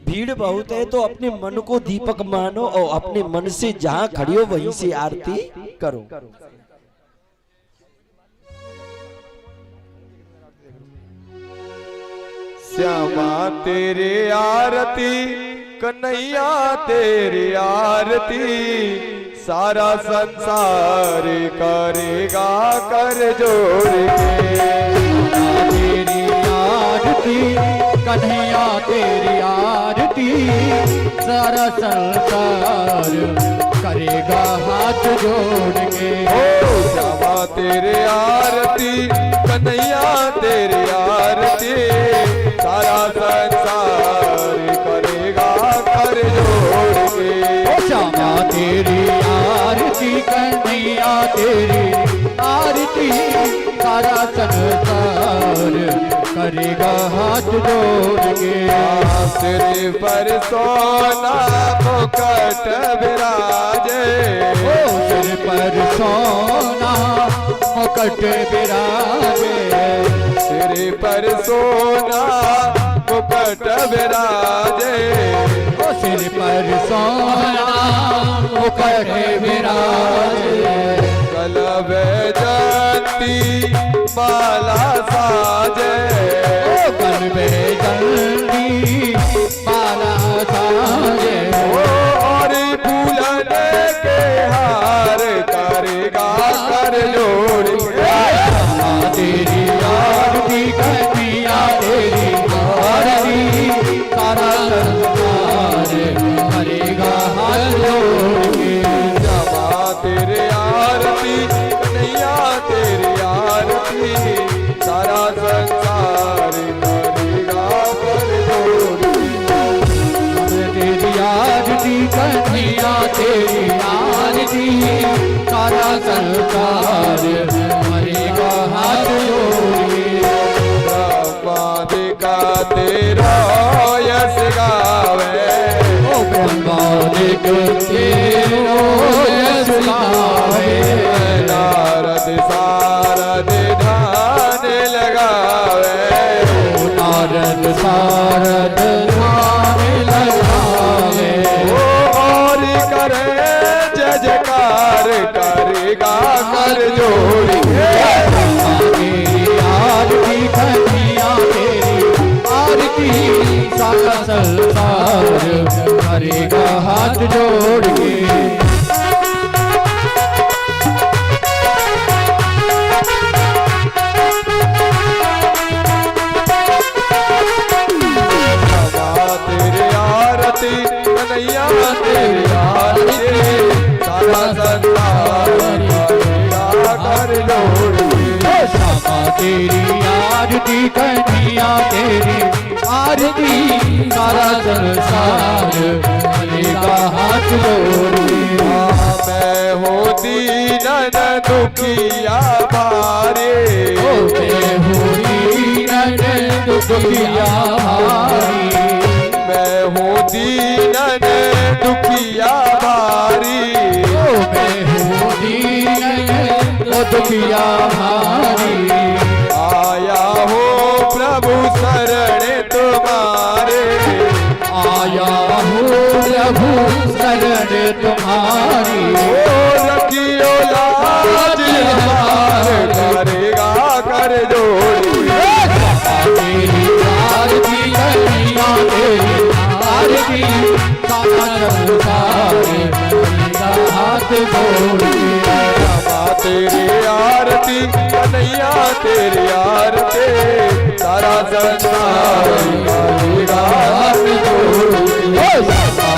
भीड़ बहुत है तो अपने मन को दीपक मानो और अपने मन से जहां खड़ी हो वहीं से आरती करो। श्यामा तेरी आरती, कन्हैया तेरी आरती, सारा संसार करेगा कर जोड़ के। तेरी आरती, कन्हैया तेरी आरती, सारा संसार करेगा हाथ जोड़ के। ओ श्यामा तेरी आरती, कन्हैया तेरी आरती, सारा संसार करेगा कर जोड़ के। ओ श्यामा तेरी आरती, कन्हैया तेरी आरती, सारा संसार करेगा हाथ जोड़ के। सिर पर सोना मुकुट विराजे, ओ सिर पर सोना मुकुट विराजे, सिर पर सोना मुकुट विराजे, ओ सिर पर सोना मुकुट विराजे। कलव जयंती माला साजे, ओ कलवे जल्दी माला साजे, और फूलने के हार करेगा कर जोड़ के। तेरी आरती, कन्हैया तेरी आरती, सारा संसार करेगा हाथ जोड़ के। श्यामा तेरे आरती, कन्हैया तेरी आरती, सारा संसार करेगा कर जोड़ के। तेरी आरती, कन्हैया तेरी आरती, सारा संसार करेगा हाथ जोड़ के। ब्रह्मादिका तेरा यश गावे, ओ ब्रह्मादिक तेरा कर जोड़िए। तेरी आरती कन्या तेरी आरती सारा संसार करेगा हाथ जोड़ के। तेरे आरती कन्हैया तेरी आरती सारा संसार करेगा कर जोड़िए। श्यामा तेरी आरती कन्या तेरी आरती सारा संसार करेगा हाथ जोड़ के। मैं हो दीनन दुखिया भारे, मैं हूँ दीनन दुखिया भारी, मैं हूँ दीनन दुखिया भारी। मैं हूँ दीनन दुखिया भारी। आया हो प्रभु शरण तुम्हारे, आया हूँ प्रभु शरण तुम्हारी। ओ रखियो लाज हमार करेगा कर जोड़िए। तेरी आरती कन्या तेरी आरती सारा संसार करेगा हाथ जोड़ के। रामा तेरी आरती कन्हैया तेरी आरती सारा संसार करेगा हाथ जोड़िए।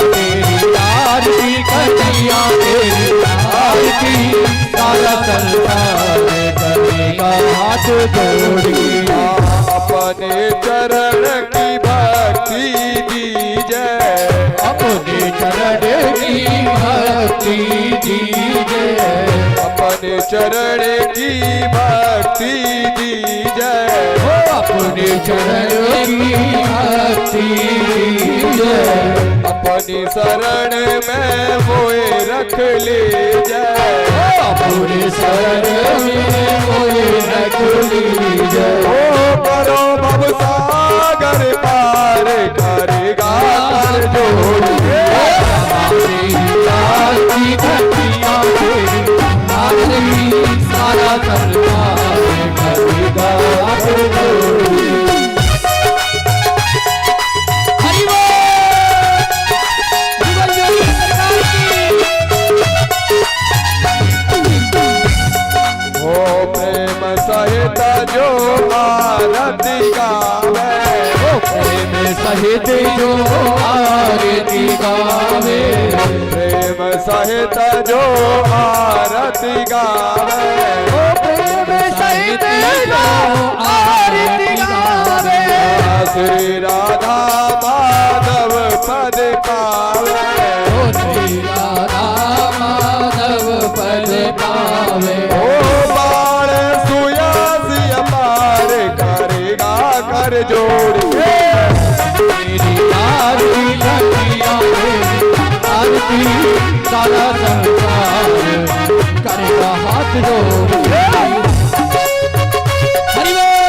तेरी आरती कन्या तेरी आरती सारा संसार करेगा हाथ जोड़ के। अपने चरण की भक्ति दीजै, अपने चरण की भक्ति दीजिए। अपने चरण की भक्ति दीजै। अपने चरण की भक्ति दीजिए। अपनी शरण में मोए रख ले जय। अपने शरण में मोए रख लीजिए। ओ करो भव सागर पार करेगा कर जोड़िए। तेरी आरती कन्या तेरी आरती सारा संसार करेगा हाथ जोड़ के। हरि बोल जीवन जोगी सरकार की। ओ प्रेम सहित जो आरती गावे, प्रेम सहित जो आरती गावे। प्रेम सहित जो आरती गावे। प्रेम सहित जो आरती गावे। श्री राधा माधव पद पावे। श्री राधा माधव पद पावे। ओ बाण सुया सिया पार करेगा कर जोड़िए। तेरी आरती कन्या तेरी आरती सारा संसार करेगा हाथ जोड़ के। हरि बोल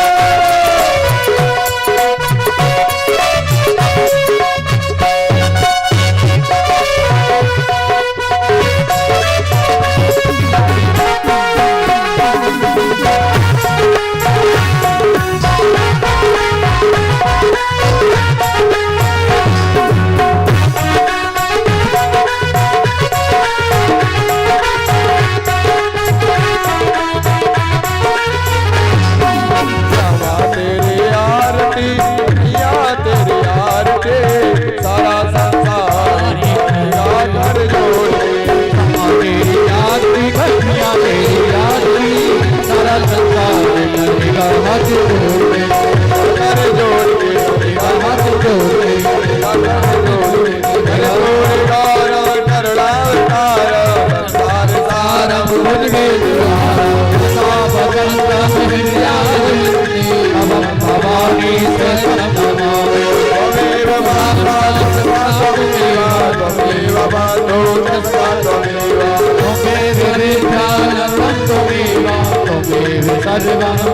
सर्वं